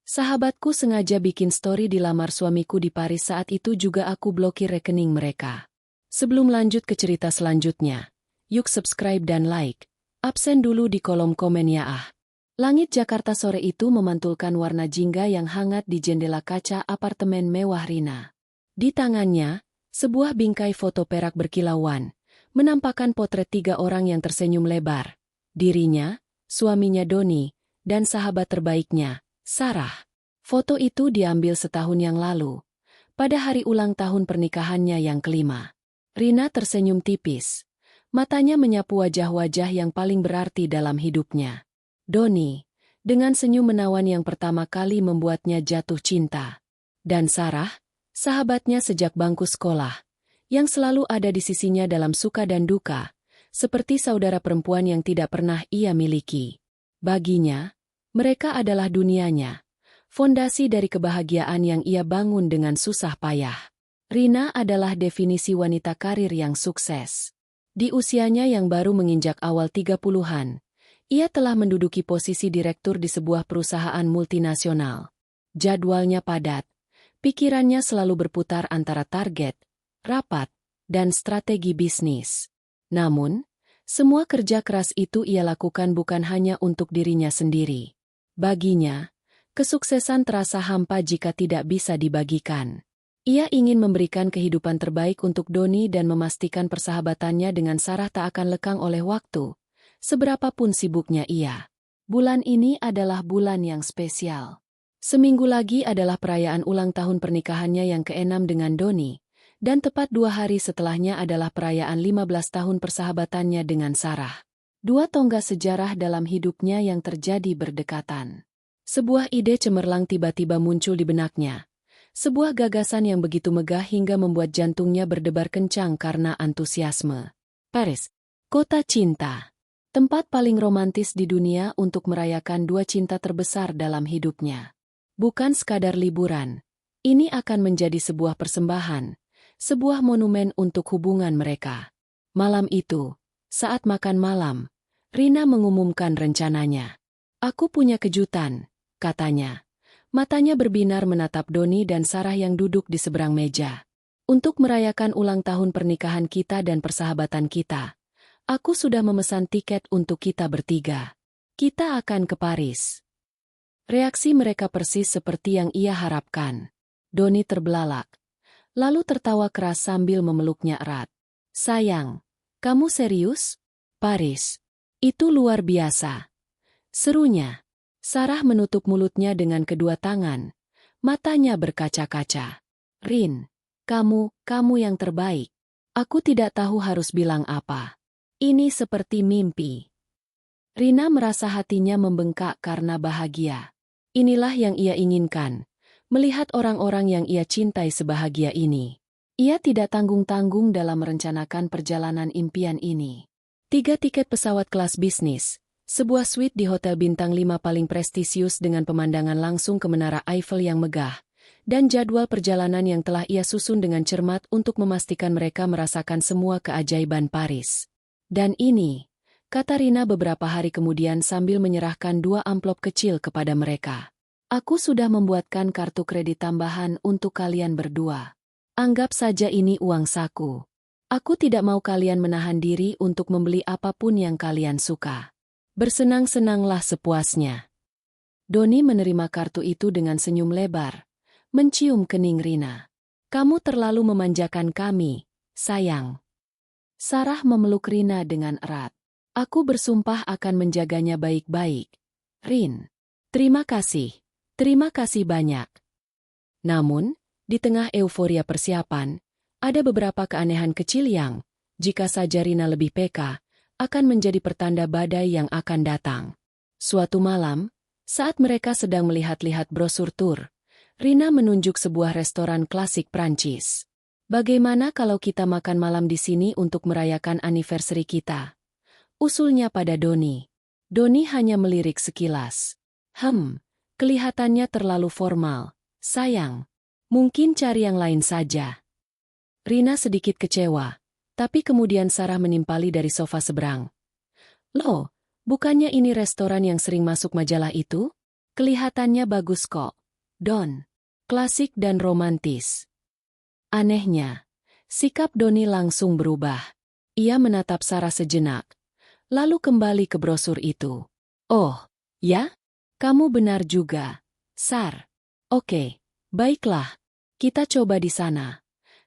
Sahabatku sengaja bikin story dilamar suamiku di Paris, saat itu juga aku blokir rekening mereka. Sebelum lanjut ke cerita selanjutnya, yuk subscribe dan like. Absen dulu di kolom komen ya ah. Langit Jakarta sore itu memantulkan warna jingga yang hangat di jendela kaca apartemen mewah Rina. Di tangannya, sebuah bingkai foto perak berkilauan, menampakkan potret 3 orang yang tersenyum lebar. Dirinya, suaminya Doni, dan sahabat terbaiknya, Sarah. Foto itu diambil setahun yang lalu, pada hari ulang tahun pernikahannya yang kelima. Rina tersenyum tipis. Matanya menyapu wajah-wajah yang paling berarti dalam hidupnya. Doni, dengan senyum menawan yang pertama kali membuatnya jatuh cinta. Dan Sarah, sahabatnya sejak bangku sekolah, yang selalu ada di sisinya dalam suka dan duka, seperti saudara perempuan yang tidak pernah ia miliki. Baginya, mereka adalah dunianya, fondasi dari kebahagiaan yang ia bangun dengan susah payah. Rina adalah definisi wanita karir yang sukses. Di usianya yang baru menginjak awal 30-an, ia telah menduduki posisi direktur di sebuah perusahaan multinasional. Jadwalnya padat, pikirannya selalu berputar antara target, rapat, dan strategi bisnis. Namun, semua kerja keras itu ia lakukan bukan hanya untuk dirinya sendiri. Baginya, kesuksesan terasa hampa jika tidak bisa dibagikan. Ia ingin memberikan kehidupan terbaik untuk Doni dan memastikan persahabatannya dengan Sarah tak akan lekang oleh waktu, seberapapun sibuknya ia. Bulan ini adalah bulan yang spesial. Seminggu lagi adalah perayaan ulang tahun pernikahannya yang ke-6 dengan Doni, dan tepat 2 hari setelahnya adalah perayaan 15 tahun persahabatannya dengan Sarah. 2 tonggak sejarah dalam hidupnya yang terjadi berdekatan. Sebuah ide cemerlang tiba-tiba muncul di benaknya. Sebuah gagasan yang begitu megah hingga membuat jantungnya berdebar kencang karena antusiasme. Paris, kota cinta. Tempat paling romantis di dunia untuk merayakan 2 cinta terbesar dalam hidupnya. Bukan sekadar liburan. Ini akan menjadi sebuah persembahan, sebuah monumen untuk hubungan mereka. Malam itu, saat makan malam, Rina mengumumkan rencananya. "Aku punya kejutan," katanya. Matanya berbinar menatap Doni dan Sarah yang duduk di seberang meja. "Untuk merayakan ulang tahun pernikahan kita dan persahabatan kita, aku sudah memesan tiket untuk kita bertiga. Kita akan ke Paris." Reaksi mereka persis seperti yang ia harapkan. Doni terbelalak, lalu tertawa keras sambil memeluknya erat. "Sayang, kamu serius? Paris? Itu luar biasa," serunya. Sarah menutup mulutnya dengan kedua tangan. Matanya berkaca-kaca. "Rin, kamu yang terbaik. Aku tidak tahu harus bilang apa. Ini seperti mimpi." Rina merasa hatinya membengkak karena bahagia. Inilah yang ia inginkan, melihat orang-orang yang ia cintai sebahagia ini. Ia tidak tanggung-tanggung dalam merencanakan perjalanan impian ini. 3 tiket pesawat kelas bisnis. Sebuah suite di hotel bintang 5 paling prestisius dengan pemandangan langsung ke Menara Eiffel yang megah, dan jadwal perjalanan yang telah ia susun dengan cermat untuk memastikan mereka merasakan semua keajaiban Paris. "Dan ini," kata Rina beberapa hari kemudian sambil menyerahkan 2 amplop kecil kepada mereka. "Aku sudah membuatkan kartu kredit tambahan untuk kalian berdua. Anggap saja ini uang saku. Aku tidak mau kalian menahan diri untuk membeli apapun yang kalian suka. Bersenang-senanglah sepuasnya." Doni menerima kartu itu dengan senyum lebar, mencium kening Rina. "Kamu terlalu memanjakan kami, sayang." Sarah memeluk Rina dengan erat. "Aku bersumpah akan menjaganya baik-baik, Rin. Terima kasih banyak." Namun, di tengah euforia persiapan, ada beberapa keanehan kecil yang, jika saja Rina lebih peka, akan menjadi pertanda badai yang akan datang. Suatu malam, saat mereka sedang melihat-lihat brosur tur, Rina menunjuk sebuah restoran klasik Prancis. "Bagaimana kalau kita makan malam di sini untuk merayakan anniversary kita?" usulnya pada Doni. Doni hanya melirik sekilas. Kelihatannya terlalu formal, sayang. Mungkin cari yang lain saja." Rina sedikit kecewa. Tapi kemudian Sarah menimpali dari sofa seberang. "Loh, bukannya ini restoran yang sering masuk majalah itu? Kelihatannya bagus kok, Don. Klasik dan romantis. Anehnya, sikap Doni langsung berubah. Ia menatap Sarah sejenak, lalu kembali ke brosur itu. Oh, ya? Kamu benar juga, Sar. Oke, baiklah. Kita coba di sana.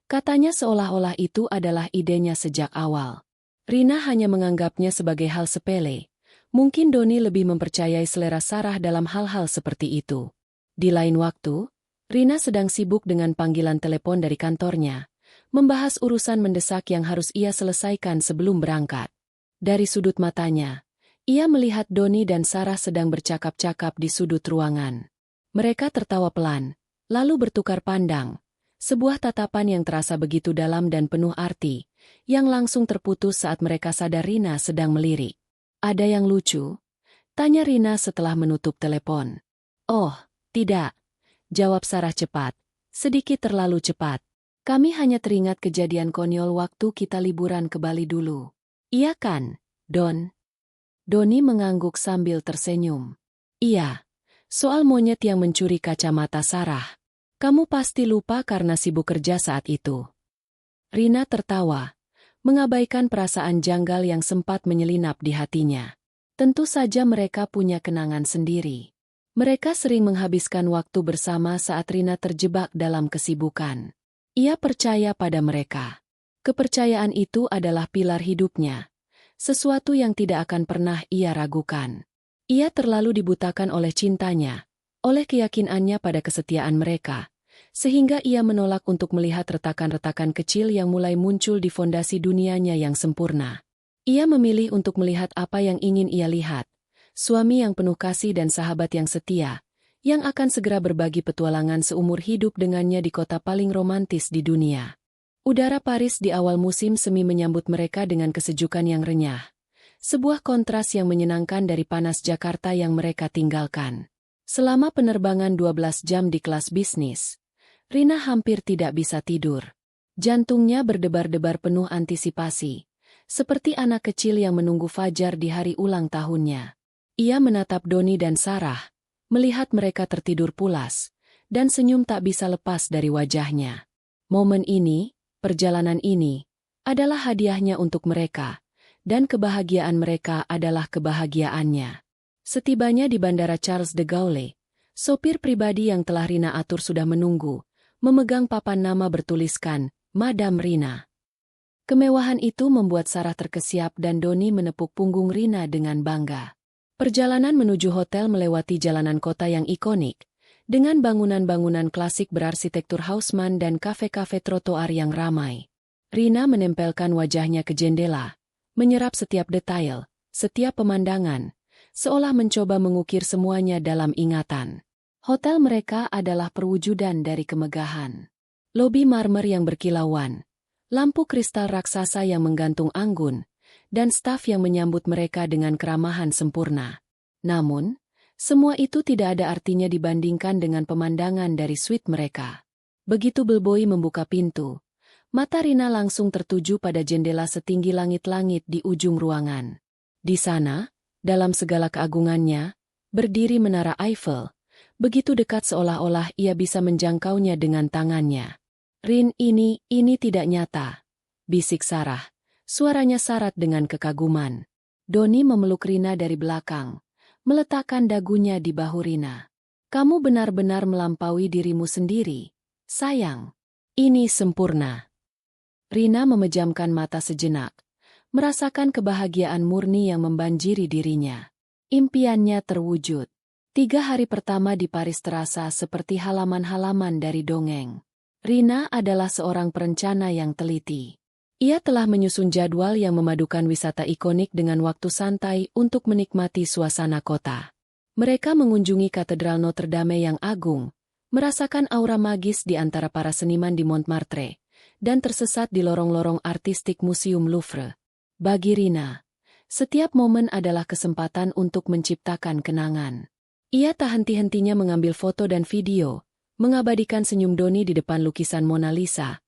Katanya seolah-olah itu adalah idenya sejak awal. Rina hanya menganggapnya sebagai hal sepele. Mungkin Doni lebih mempercayai selera Sarah dalam hal-hal seperti itu. Di lain waktu, Rina sedang sibuk dengan panggilan telepon dari kantornya, membahas urusan mendesak yang harus ia selesaikan sebelum berangkat. Dari sudut matanya, ia melihat Doni dan Sarah sedang bercakap-cakap di sudut ruangan. Mereka tertawa pelan, lalu bertukar pandang. Sebuah tatapan yang terasa begitu dalam dan penuh arti, yang langsung terputus saat mereka sadar Rina sedang melirik. Ada yang lucu? Tanya Rina setelah menutup telepon. Oh, tidak. Jawab Sarah cepat. Sedikit terlalu cepat. Kami hanya teringat kejadian konyol waktu kita liburan ke Bali dulu. Iya kan, Don? Doni mengangguk sambil tersenyum. Iya. Soal monyet yang mencuri kacamata Sarah. Kamu pasti lupa karena sibuk kerja saat itu. Rina tertawa, mengabaikan perasaan janggal yang sempat menyelinap di hatinya. Tentu saja mereka punya kenangan sendiri. Mereka sering menghabiskan waktu bersama saat Rina terjebak dalam kesibukan. Ia percaya pada mereka. Kepercayaan itu adalah pilar hidupnya. Sesuatu yang tidak akan pernah ia ragukan. Ia terlalu dibutakan oleh cintanya, oleh keyakinannya pada kesetiaan mereka, sehingga ia menolak untuk melihat retakan-retakan kecil yang mulai muncul di fondasi dunianya yang sempurna. Ia memilih untuk melihat apa yang ingin ia lihat. Suami yang penuh kasih dan sahabat yang setia, yang akan segera berbagi petualangan seumur hidup dengannya di kota paling romantis di dunia. Udara Paris di awal musim semi menyambut mereka dengan kesejukan yang renyah. Sebuah kontras yang menyenangkan dari panas Jakarta yang mereka tinggalkan. Selama penerbangan 12 jam di kelas bisnis, Rina hampir tidak bisa tidur. Jantungnya berdebar-debar penuh antisipasi, seperti anak kecil yang menunggu fajar di hari ulang tahunnya. Ia menatap Doni dan Sarah, melihat mereka tertidur pulas, dan senyum tak bisa lepas dari wajahnya. Momen ini, perjalanan ini, adalah hadiahnya untuk mereka, dan kebahagiaan mereka adalah kebahagiaannya. Setibanya di Bandara Charles de Gaulle, sopir pribadi yang telah Rina atur sudah menunggu, memegang papan nama bertuliskan, Madam Rina. Kemewahan itu membuat Sarah terkesiap dan Doni menepuk punggung Rina dengan bangga. Perjalanan menuju hotel melewati jalanan kota yang ikonik, dengan bangunan-bangunan klasik berarsitektur Haussmann dan kafe-kafe trotoar yang ramai. Rina menempelkan wajahnya ke jendela, menyerap setiap detail, setiap pemandangan, seolah mencoba mengukir semuanya dalam ingatan. Hotel mereka adalah perwujudan dari kemegahan. Lobi marmer yang berkilauan, lampu kristal raksasa yang menggantung anggun, dan staf yang menyambut mereka dengan keramahan sempurna. Namun, semua itu tidak ada artinya dibandingkan dengan pemandangan dari suite mereka. Begitu bellboy membuka pintu, mata Rina langsung tertuju pada jendela setinggi langit-langit di ujung ruangan. Di sana, dalam segala keagungannya, berdiri menara Eiffel, begitu dekat seolah-olah ia bisa menjangkaunya dengan tangannya. Rin, ini tidak nyata, bisik Sarah. Suaranya syarat dengan kekaguman. Doni memeluk Rina dari belakang, meletakkan dagunya di bahu Rina. Kamu benar-benar melampaui dirimu sendiri, sayang. Ini sempurna. Rina memejamkan mata sejenak, merasakan kebahagiaan murni yang membanjiri dirinya. Impiannya terwujud. 3 hari pertama di Paris terasa seperti halaman-halaman dari dongeng. Rina adalah seorang perencana yang teliti. Ia telah menyusun jadwal yang memadukan wisata ikonik dengan waktu santai untuk menikmati suasana kota. Mereka mengunjungi Katedral Notre Dame yang agung, merasakan aura magis di antara para seniman di Montmartre, dan tersesat di lorong-lorong artistik Museum Louvre. Bagi Rina, setiap momen adalah kesempatan untuk menciptakan kenangan. Ia tak henti-hentinya mengambil foto dan video, mengabadikan senyum Doni di depan lukisan Mona Lisa,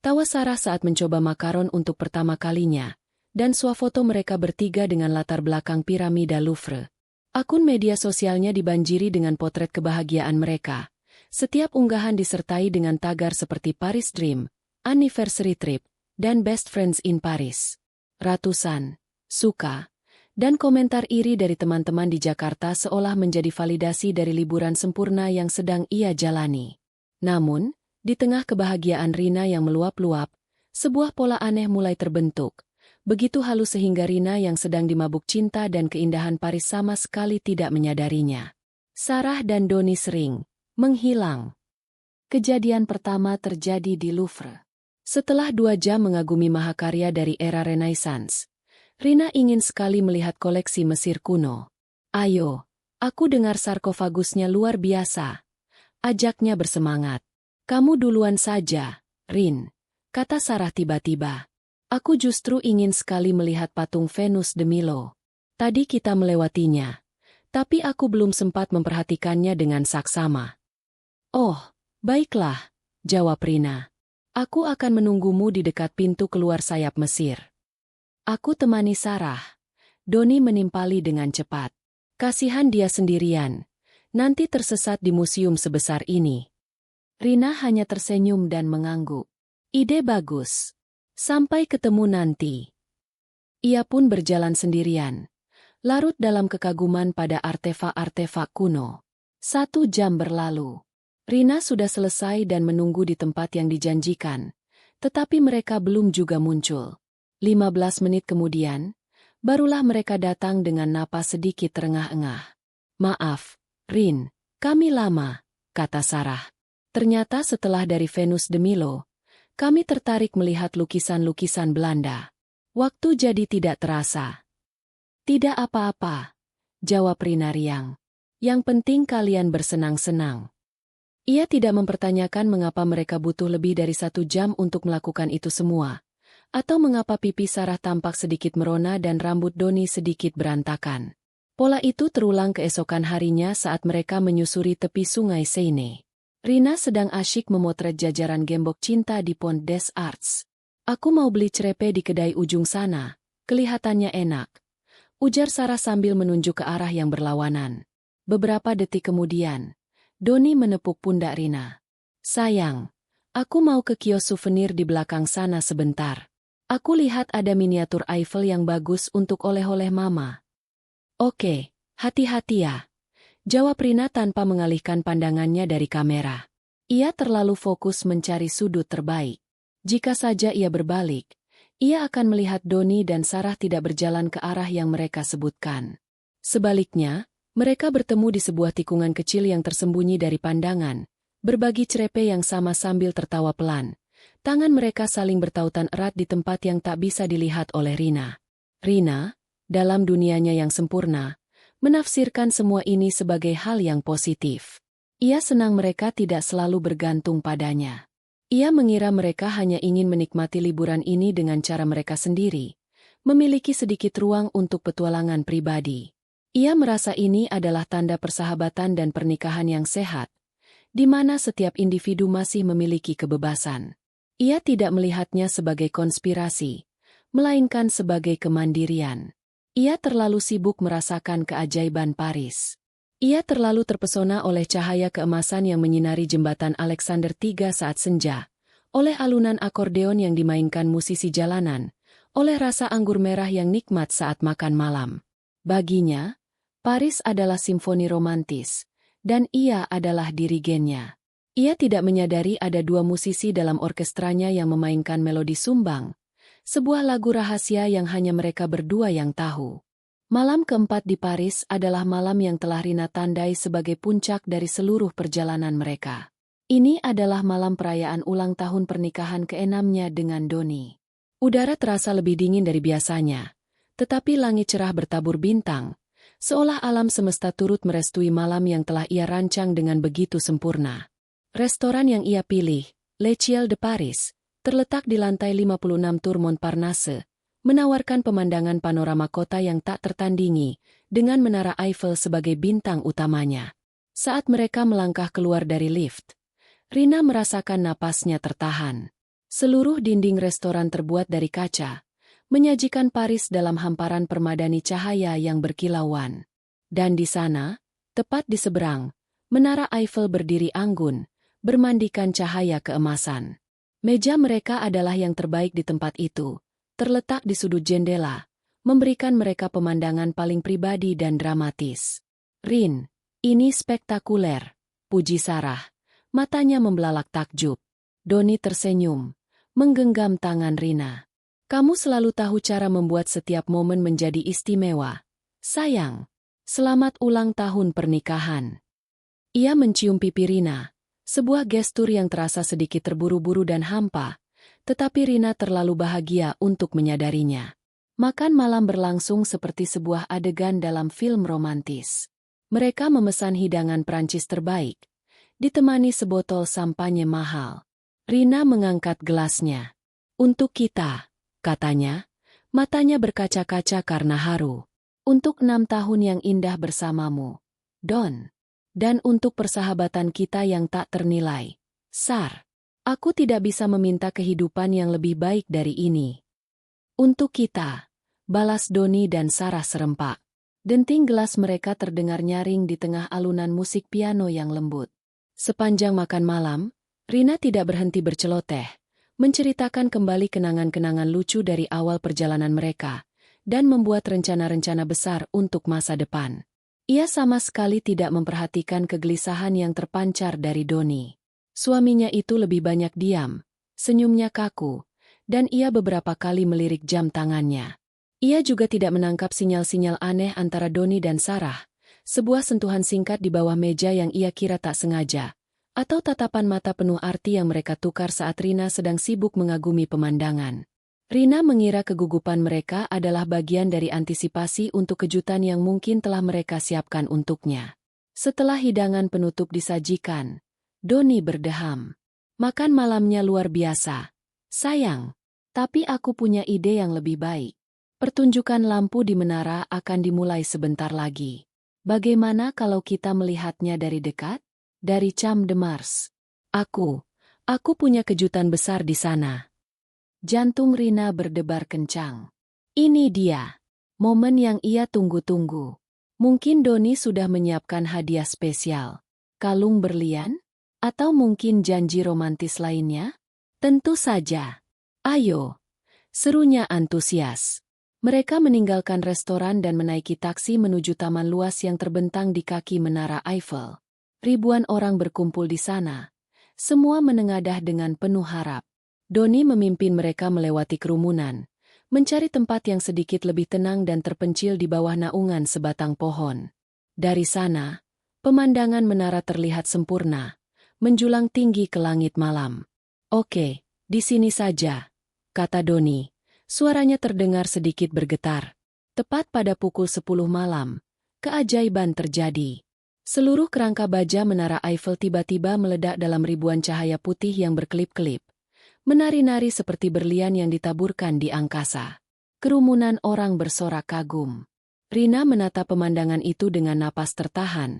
tawa Sarah saat mencoba makaron untuk pertama kalinya, dan swafoto mereka bertiga dengan latar belakang piramida Louvre. Akun media sosialnya dibanjiri dengan potret kebahagiaan mereka. Setiap unggahan disertai dengan tagar seperti Paris Dream, Anniversary Trip, dan Best Friends in Paris. Ratusan suka dan komentar iri dari teman-teman di Jakarta seolah menjadi validasi dari liburan sempurna yang sedang ia jalani. Namun, di tengah kebahagiaan Rina yang meluap-luap, sebuah pola aneh mulai terbentuk. Begitu halus sehingga Rina yang sedang dimabuk cinta dan keindahan Paris sama sekali tidak menyadarinya. Sarah dan Doni sering menghilang. Kejadian pertama terjadi di Louvre. Setelah 2 jam mengagumi mahakarya dari era Renaissance, Rina ingin sekali melihat koleksi Mesir kuno. Ayo, aku dengar sarkofagusnya luar biasa. Ajaknya bersemangat. Kamu duluan saja, Rin, kata Sarah tiba-tiba. Aku justru ingin sekali melihat patung Venus de Milo. Tadi kita melewatinya, tapi aku belum sempat memperhatikannya dengan saksama. Oh, baiklah, jawab Rina. Aku akan menunggumu di dekat pintu keluar sayap Mesir. Aku temani Sarah. Doni menimpali dengan cepat. Kasihan dia sendirian, nanti tersesat di museum sebesar ini. Rina hanya tersenyum dan mengangguk. Ide bagus. Sampai ketemu nanti. Ia pun berjalan sendirian, larut dalam kekaguman pada artefak-artefak kuno. 1 jam berlalu. Rina sudah selesai dan menunggu di tempat yang dijanjikan, tetapi mereka belum juga muncul. 15 menit kemudian, barulah mereka datang dengan napas sedikit terengah-engah. Maaf, Rin, kami lama, kata Sarah. Ternyata setelah dari Venus de Milo, kami tertarik melihat lukisan-lukisan Belanda. Waktu jadi tidak terasa. Tidak apa-apa, jawab Rina riang. Yang penting kalian bersenang-senang. Ia tidak mempertanyakan mengapa mereka butuh lebih dari 1 jam untuk melakukan itu semua, atau mengapa pipi Sarah tampak sedikit merona dan rambut Doni sedikit berantakan. Pola itu terulang keesokan harinya saat mereka menyusuri tepi sungai Seine. Rina sedang asyik memotret jajaran gembok cinta di Pont des Arts. Aku mau beli crepe di kedai ujung sana, kelihatannya enak, ujar Sarah sambil menunjuk ke arah yang berlawanan. Beberapa detik kemudian, Doni menepuk pundak Rina. Sayang, aku mau ke kios souvenir di belakang sana sebentar. Aku lihat ada miniatur Eiffel yang bagus untuk oleh-oleh mama. Oke, hati-hati ya, jawab Rina tanpa mengalihkan pandangannya dari kamera. Ia terlalu fokus mencari sudut terbaik. Jika saja ia berbalik, ia akan melihat Doni dan Sarah tidak berjalan ke arah yang mereka sebutkan. Sebaliknya, mereka bertemu di sebuah tikungan kecil yang tersembunyi dari pandangan, berbagi crepe yang sama sambil tertawa pelan. Tangan mereka saling bertautan erat di tempat yang tak bisa dilihat oleh Rina. Rina, dalam dunianya yang sempurna, menafsirkan semua ini sebagai hal yang positif. Ia senang mereka tidak selalu bergantung padanya. Ia mengira mereka hanya ingin menikmati liburan ini dengan cara mereka sendiri, memiliki sedikit ruang untuk petualangan pribadi. Ia merasa ini adalah tanda persahabatan dan pernikahan yang sehat, di mana setiap individu masih memiliki kebebasan. Ia tidak melihatnya sebagai konspirasi, melainkan sebagai kemandirian. Ia terlalu sibuk merasakan keajaiban Paris. Ia terlalu terpesona oleh cahaya keemasan yang menyinari jembatan Alexander III saat senja, oleh alunan akordeon yang dimainkan musisi jalanan, oleh rasa anggur merah yang nikmat saat makan malam. Baginya, Paris adalah simfoni romantis, dan ia adalah dirigennya. Ia tidak menyadari ada 2 musisi dalam orkestranya yang memainkan melodi sumbang, sebuah lagu rahasia yang hanya mereka berdua yang tahu. Malam keempat di Paris adalah malam yang telah Rina tandai sebagai puncak dari seluruh perjalanan mereka. Ini adalah malam perayaan ulang tahun pernikahan ke-6-nya dengan Doni. Udara terasa lebih dingin dari biasanya, tetapi langit cerah bertabur bintang, seolah alam semesta turut merestui malam yang telah ia rancang dengan begitu sempurna. Restoran yang ia pilih, Le Ciel de Paris, terletak di lantai 56 Tour Montparnasse, menawarkan pemandangan panorama kota yang tak tertandingi, dengan menara Eiffel sebagai bintang utamanya. Saat mereka melangkah keluar dari lift, Rina merasakan napasnya tertahan. Seluruh dinding restoran terbuat dari kaca, menyajikan Paris dalam hamparan permadani cahaya yang berkilauan. Dan di sana, tepat di seberang, Menara Eiffel berdiri anggun, bermandikan cahaya keemasan. Meja mereka adalah yang terbaik di tempat itu, terletak di sudut jendela, memberikan mereka pemandangan paling pribadi dan dramatis. "Rin, ini spektakuler," puji Sarah. Matanya membelalak takjub. Donnie tersenyum, menggenggam tangan Rina. "Kamu selalu tahu cara membuat setiap momen menjadi istimewa. Sayang, selamat ulang tahun pernikahan." Ia mencium pipi Rina, sebuah gestur yang terasa sedikit terburu-buru dan hampa, tetapi Rina terlalu bahagia untuk menyadarinya. Makan malam berlangsung seperti sebuah adegan dalam film romantis. Mereka memesan hidangan Prancis terbaik, ditemani sebotol sampanye mahal. Rina mengangkat gelasnya. "Untuk kita," katanya, matanya berkaca-kaca karena haru. "Untuk 6 tahun yang indah bersamamu, Don. Dan untuk persahabatan kita yang tak ternilai, Sar. Aku tidak bisa meminta kehidupan yang lebih baik dari ini." "Untuk kita," balas Donnie dan Sarah serempak. Denting gelas mereka terdengar nyaring di tengah alunan musik piano yang lembut. Sepanjang makan malam, Rina tidak berhenti berceloteh, menceritakan kembali kenangan-kenangan lucu dari awal perjalanan mereka, dan membuat rencana-rencana besar untuk masa depan. Ia sama sekali tidak memperhatikan kegelisahan yang terpancar dari Donnie. Suaminya itu lebih banyak diam, senyumnya kaku, dan ia beberapa kali melirik jam tangannya. Ia juga tidak menangkap sinyal-sinyal aneh antara Donnie dan Sarah, sebuah sentuhan singkat di bawah meja yang ia kira tak sengaja, atau tatapan mata penuh arti yang mereka tukar saat Rina sedang sibuk mengagumi pemandangan. Rina mengira kegugupan mereka adalah bagian dari antisipasi untuk kejutan yang mungkin telah mereka siapkan untuknya. Setelah hidangan penutup disajikan, Donnie berdeham. "Makan malamnya luar biasa, sayang. Tapi aku punya ide yang lebih baik. Pertunjukan lampu di menara akan dimulai sebentar lagi. Bagaimana kalau kita melihatnya dari dekat? Dari Champ de Mars. Aku punya kejutan besar di sana." Jantung Rina berdebar kencang. Ini dia, momen yang ia tunggu-tunggu. Mungkin Donnie sudah menyiapkan hadiah spesial. Kalung berlian? Atau mungkin janji romantis lainnya? Tentu saja. "Ayo," serunya antusias. Mereka meninggalkan restoran dan menaiki taksi menuju taman luas yang terbentang di kaki Menara Eiffel. Ribuan orang berkumpul di sana. Semua menengadah dengan penuh harap. Donnie memimpin mereka melewati kerumunan, mencari tempat yang sedikit lebih tenang dan terpencil di bawah naungan sebatang pohon. Dari sana, pemandangan menara terlihat sempurna, menjulang tinggi ke langit malam. "Oke, di sini saja," kata Donnie. Suaranya terdengar sedikit bergetar. Tepat pada pukul 10 malam, keajaiban terjadi. Seluruh kerangka baja Menara Eiffel tiba-tiba meledak dalam ribuan cahaya putih yang berkelip-kelip, menari-nari seperti berlian yang ditaburkan di angkasa. Kerumunan orang bersorak kagum. Rina menatap pemandangan itu dengan napas tertahan,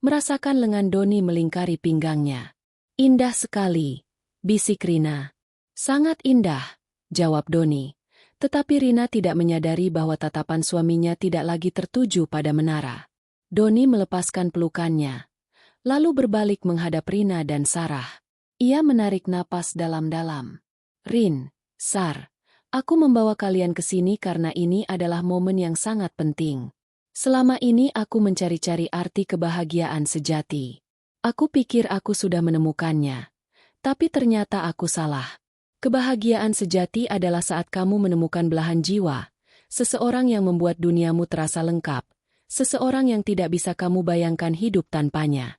merasakan lengan Donnie melingkari pinggangnya. "Indah sekali," bisik Rina. "Sangat indah," jawab Donnie. Tetapi Rina tidak menyadari bahwa tatapan suaminya tidak lagi tertuju pada menara. Donnie melepaskan pelukannya, lalu berbalik menghadap Rina dan Sarah. Ia menarik napas dalam-dalam. "Rin, Sar, aku membawa kalian ke sini karena ini adalah momen yang sangat penting. Selama ini aku mencari-cari arti kebahagiaan sejati. Aku pikir aku sudah menemukannya. Tapi ternyata aku salah. Kebahagiaan sejati adalah saat kamu menemukan belahan jiwa, seseorang yang membuat duniamu terasa lengkap, seseorang yang tidak bisa kamu bayangkan hidup tanpanya."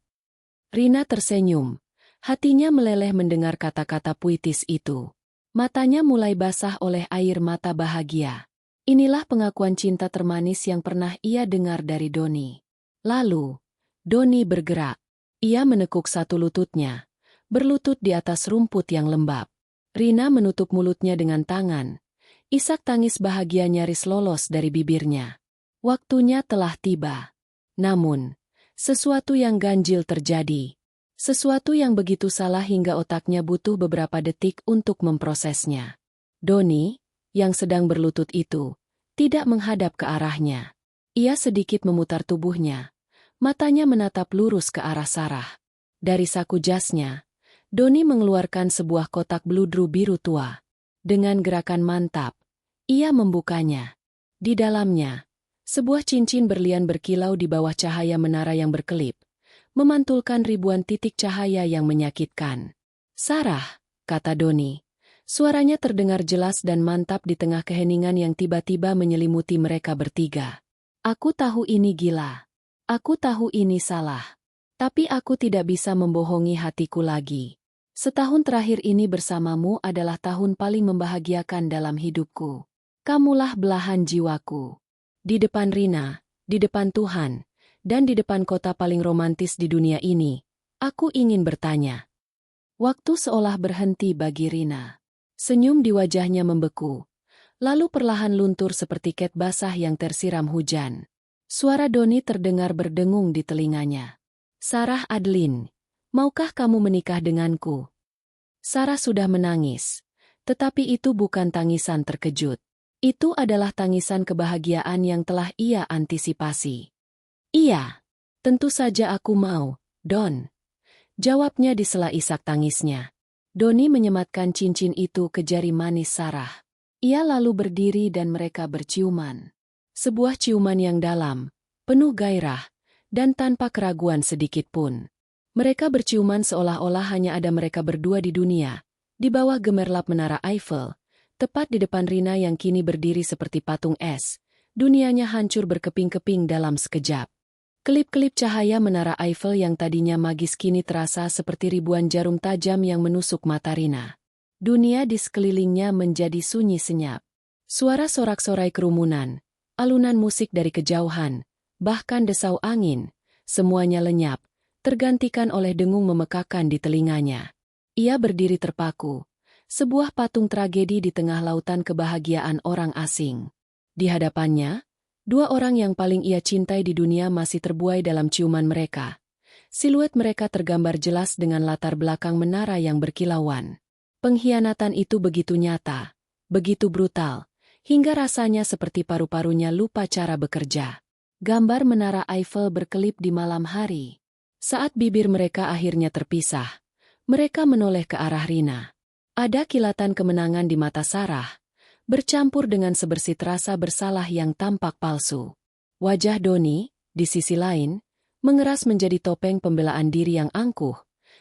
Rina tersenyum. Hatinya meleleh mendengar kata-kata puitis itu. Matanya mulai basah oleh air mata bahagia. Inilah pengakuan cinta termanis yang pernah ia dengar dari Donnie. Lalu, Donnie bergerak. Ia menekuk satu lututnya, berlutut di atas rumput yang lembab. Rina menutup mulutnya dengan tangan. Isak tangis bahagia nyaris lolos dari bibirnya. Waktunya telah tiba. Namun, sesuatu yang ganjil terjadi. Sesuatu yang begitu salah hingga otaknya butuh beberapa detik untuk memprosesnya. Donnie, yang sedang berlutut itu, tidak menghadap ke arahnya. Ia sedikit memutar tubuhnya. Matanya menatap lurus ke arah Sarah. Dari saku jasnya, Doni mengeluarkan sebuah kotak bludru biru tua. Dengan gerakan mantap, ia membukanya. Di dalamnya, sebuah cincin berlian berkilau di bawah cahaya menara yang berkelip, memantulkan ribuan titik cahaya yang menyakitkan. "Sarah," kata Doni. Suaranya terdengar jelas dan mantap di tengah keheningan yang tiba-tiba menyelimuti mereka bertiga. "Aku tahu ini gila. Aku tahu ini salah. Tapi aku tidak bisa membohongi hatiku lagi. Setahun terakhir ini bersamamu adalah tahun paling membahagiakan dalam hidupku. Kamulah belahan jiwaku. Di depan Rina, di depan Tuhan, dan di depan kota paling romantis di dunia ini, aku ingin bertanya." Waktu seolah berhenti bagi Rina. Senyum di wajahnya membeku, lalu perlahan luntur seperti ket basah yang tersiram hujan. Suara Doni terdengar berdengung di telinganya. "Sarah Adeline, maukah kamu menikah denganku?" Sarah sudah menangis, tetapi itu bukan tangisan terkejut. Itu adalah tangisan kebahagiaan yang telah ia antisipasi. "Iya, tentu saja aku mau, Don," jawabnya di sela isak tangisnya. Doni menyematkan cincin itu ke jari manis Sarah. Ia lalu berdiri dan mereka berciuman. Sebuah ciuman yang dalam, penuh gairah, dan tanpa keraguan sedikit pun. Mereka berciuman seolah-olah hanya ada mereka berdua di dunia, di bawah gemerlap menara Eiffel, tepat di depan Rina yang kini berdiri seperti patung es. Dunianya hancur berkeping-keping dalam sekejap. Kelip-kelip cahaya menara Eiffel yang tadinya magis kini terasa seperti ribuan jarum tajam yang menusuk mata Rina. Dunia di sekelilingnya menjadi sunyi senyap. Suara sorak-sorai kerumunan, alunan musik dari kejauhan, bahkan desau angin, semuanya lenyap, tergantikan oleh dengung memekakan di telinganya. Ia berdiri terpaku, sebuah patung tragedi di tengah lautan kebahagiaan orang asing. Di hadapannya, dua orang yang paling ia cintai di dunia masih terbuai dalam ciuman mereka. Siluet mereka tergambar jelas dengan latar belakang menara yang berkilauan. Pengkhianatan itu begitu nyata, begitu brutal, hingga rasanya seperti paru-parunya lupa cara bekerja. Gambar menara Eiffel berkelip di malam hari. Saat bibir mereka akhirnya terpisah, mereka menoleh ke arah Rina. Ada kilatan kemenangan di mata Sarah, bercampur dengan sebersit rasa bersalah yang tampak palsu. Wajah Doni, di sisi lain, mengeras menjadi topeng pembelaan diri yang angkuh,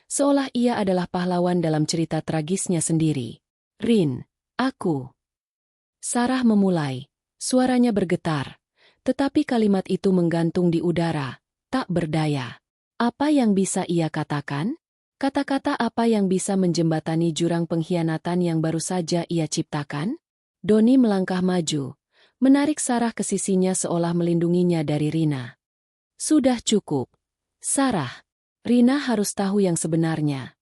seolah ia adalah pahlawan dalam cerita tragisnya sendiri. "Rin, aku..." Sarah memulai, suaranya bergetar, tetapi kalimat itu menggantung di udara, tak berdaya. Apa yang bisa ia katakan? Kata-kata apa yang bisa menjembatani jurang pengkhianatan yang baru saja ia ciptakan? Doni melangkah maju, menarik Sarah ke sisinya seolah melindunginya dari Rina. "Sudah cukup, Sarah. Rina harus tahu yang sebenarnya,"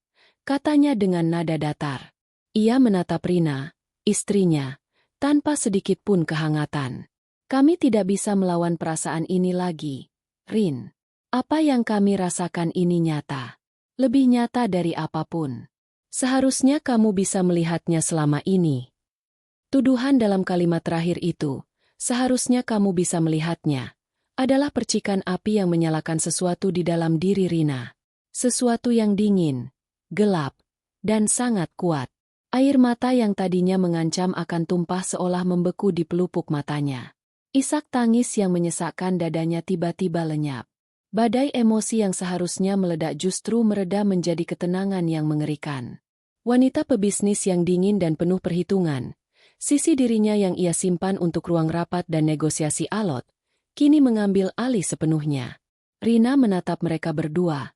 katanya dengan nada datar. Ia menatap Rina, istrinya, tanpa sedikit pun kehangatan. "Kami tidak bisa melawan perasaan ini lagi, Rin. Apa yang kami rasakan ini nyata. Lebih nyata dari apapun. Seharusnya kamu bisa melihatnya selama ini." Tuduhan dalam kalimat terakhir itu, "seharusnya kamu bisa melihatnya," adalah percikan api yang menyalakan sesuatu di dalam diri Rina. Sesuatu yang dingin, gelap, dan sangat kuat. Air mata yang tadinya mengancam akan tumpah seolah membeku di pelupuk matanya. Isak tangis yang menyesakkan dadanya tiba-tiba lenyap. Badai emosi yang seharusnya meledak justru mereda menjadi ketenangan yang mengerikan. Wanita pebisnis yang dingin dan penuh perhitungan, sisi dirinya yang ia simpan untuk ruang rapat dan negosiasi alot, kini mengambil alih sepenuhnya. Rina menatap mereka berdua.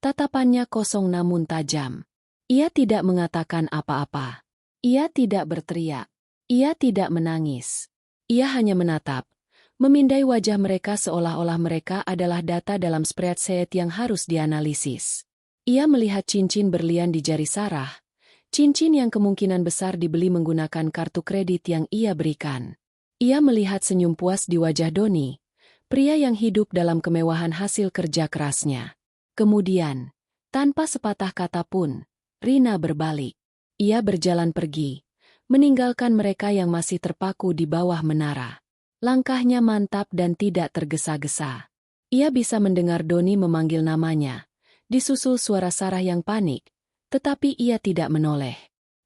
Tatapannya kosong namun tajam. Ia tidak mengatakan apa-apa. Ia tidak berteriak. Ia tidak menangis. Ia hanya menatap, memindai wajah mereka seolah-olah mereka adalah data dalam spreadsheet yang harus dianalisis. Ia melihat cincin berlian di jari Sarah, cincin yang kemungkinan besar dibeli menggunakan kartu kredit yang ia berikan. Ia melihat senyum puas di wajah Doni, pria yang hidup dalam kemewahan hasil kerja kerasnya. Kemudian, tanpa sepatah kata pun, Rina berbalik. Ia berjalan pergi, meninggalkan mereka yang masih terpaku di bawah menara. Langkahnya mantap dan tidak tergesa-gesa. Ia bisa mendengar Doni memanggil namanya, disusul suara Sarah yang panik, tetapi ia tidak menoleh.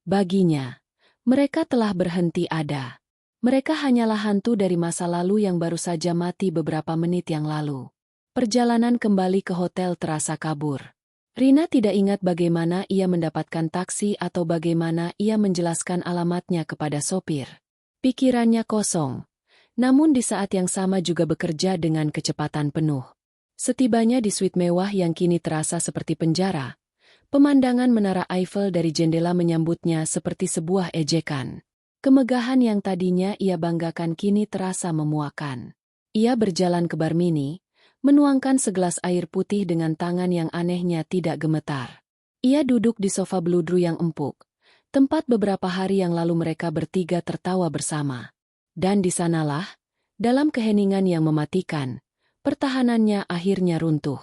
Baginya, mereka telah berhenti ada. Mereka hanyalah hantu dari masa lalu yang baru saja mati beberapa menit yang lalu. Perjalanan kembali ke hotel terasa kabur. Rina tidak ingat bagaimana ia mendapatkan taksi atau bagaimana ia menjelaskan alamatnya kepada sopir. Pikirannya kosong, namun di saat yang sama juga bekerja dengan kecepatan penuh. Setibanya di suite mewah yang kini terasa seperti penjara, pemandangan menara Eiffel dari jendela menyambutnya seperti sebuah ejekan. Kemegahan yang tadinya ia banggakan kini terasa memuakan. Ia berjalan ke bar mini, menuangkan segelas air putih dengan tangan yang anehnya tidak gemetar. Ia duduk di sofa bludru yang empuk, tempat beberapa hari yang lalu mereka bertiga tertawa bersama. Dan di sanalah, dalam keheningan yang mematikan, pertahanannya akhirnya runtuh.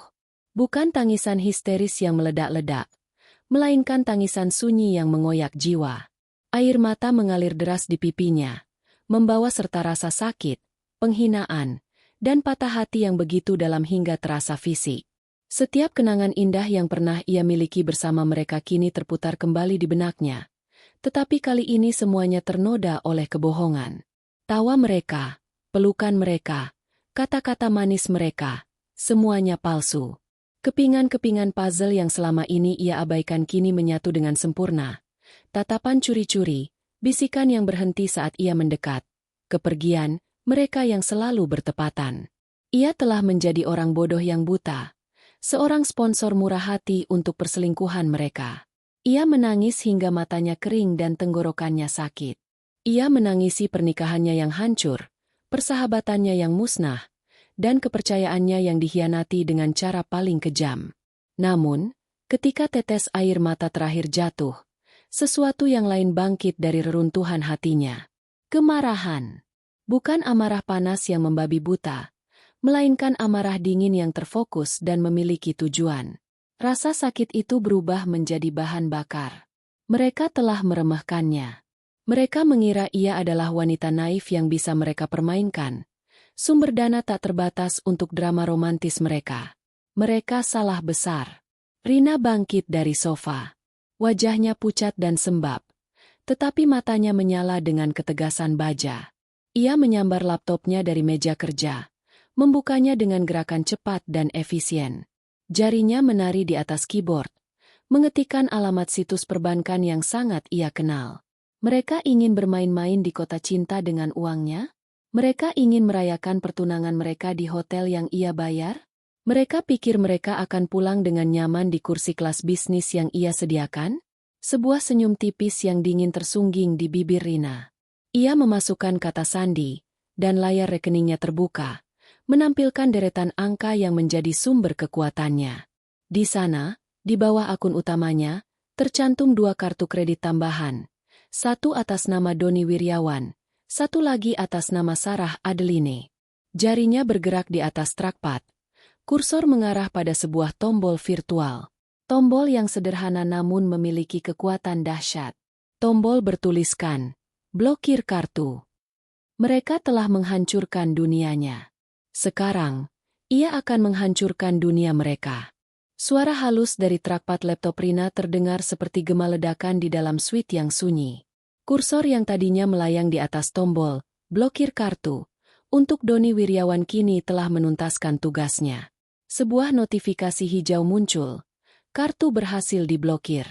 Bukan tangisan histeris yang meledak-ledak, melainkan tangisan sunyi yang mengoyak jiwa. Air mata mengalir deras di pipinya, membawa serta rasa sakit, penghinaan, dan patah hati yang begitu dalam hingga terasa fisik. Setiap kenangan indah yang pernah ia miliki bersama mereka kini terputar kembali di benaknya. Tetapi kali ini semuanya ternoda oleh kebohongan. Tawa mereka, pelukan mereka, kata-kata manis mereka, semuanya palsu. Kepingan-kepingan puzzle yang selama ini ia abaikan kini menyatu dengan sempurna. Tatapan curi-curi, bisikan yang berhenti saat ia mendekat, kepergian mereka yang selalu bertepatan. Ia telah menjadi orang bodoh yang buta, seorang sponsor murah hati untuk perselingkuhan mereka. Ia menangis hingga matanya kering dan tenggorokannya sakit. Ia menangisi pernikahannya yang hancur, persahabatannya yang musnah, dan kepercayaannya yang dikhianati dengan cara paling kejam. Namun, ketika tetes air mata terakhir jatuh, sesuatu yang lain bangkit dari reruntuhan hatinya. Kemarahan. Bukan amarah panas yang membabi buta, melainkan amarah dingin yang terfokus dan memiliki tujuan. Rasa sakit itu berubah menjadi bahan bakar. Mereka telah meremehkannya. Mereka mengira ia adalah wanita naif yang bisa mereka permainkan, sumber dana tak terbatas untuk drama romantis mereka. Mereka salah besar. Rina bangkit dari sofa. Wajahnya pucat dan sembab, tetapi matanya menyala dengan ketegasan baja. Ia menyambar laptopnya dari meja kerja, membukanya dengan gerakan cepat dan efisien. Jarinya menari di atas keyboard, mengetikkan alamat situs perbankan yang sangat ia kenal. Mereka ingin bermain-main di kota cinta dengan uangnya? Mereka ingin merayakan pertunangan mereka di hotel yang ia bayar? Mereka pikir mereka akan pulang dengan nyaman di kursi kelas bisnis yang ia sediakan? Sebuah senyum tipis yang dingin tersungging di bibir Rina. Ia memasukkan kata sandi, dan layar rekeningnya terbuka, menampilkan deretan angka yang menjadi sumber kekuatannya. Di sana, di bawah akun utamanya, tercantum 2 kartu kredit tambahan. Satu atas nama Doni Wiryawan, satu lagi atas nama Sarah Adeline. Jarinya bergerak di atas trackpad. Kursor mengarah pada sebuah tombol virtual. Tombol yang sederhana namun memiliki kekuatan dahsyat. Tombol bertuliskan, blokir kartu. Mereka telah menghancurkan dunianya. Sekarang, ia akan menghancurkan dunia mereka. Suara halus dari trackpad laptop Rina terdengar seperti gema ledakan di dalam suite yang sunyi. Kursor yang tadinya melayang di atas tombol, blokir kartu, untuk Doni Wiryawan kini telah menuntaskan tugasnya. Sebuah notifikasi hijau muncul. Kartu berhasil diblokir.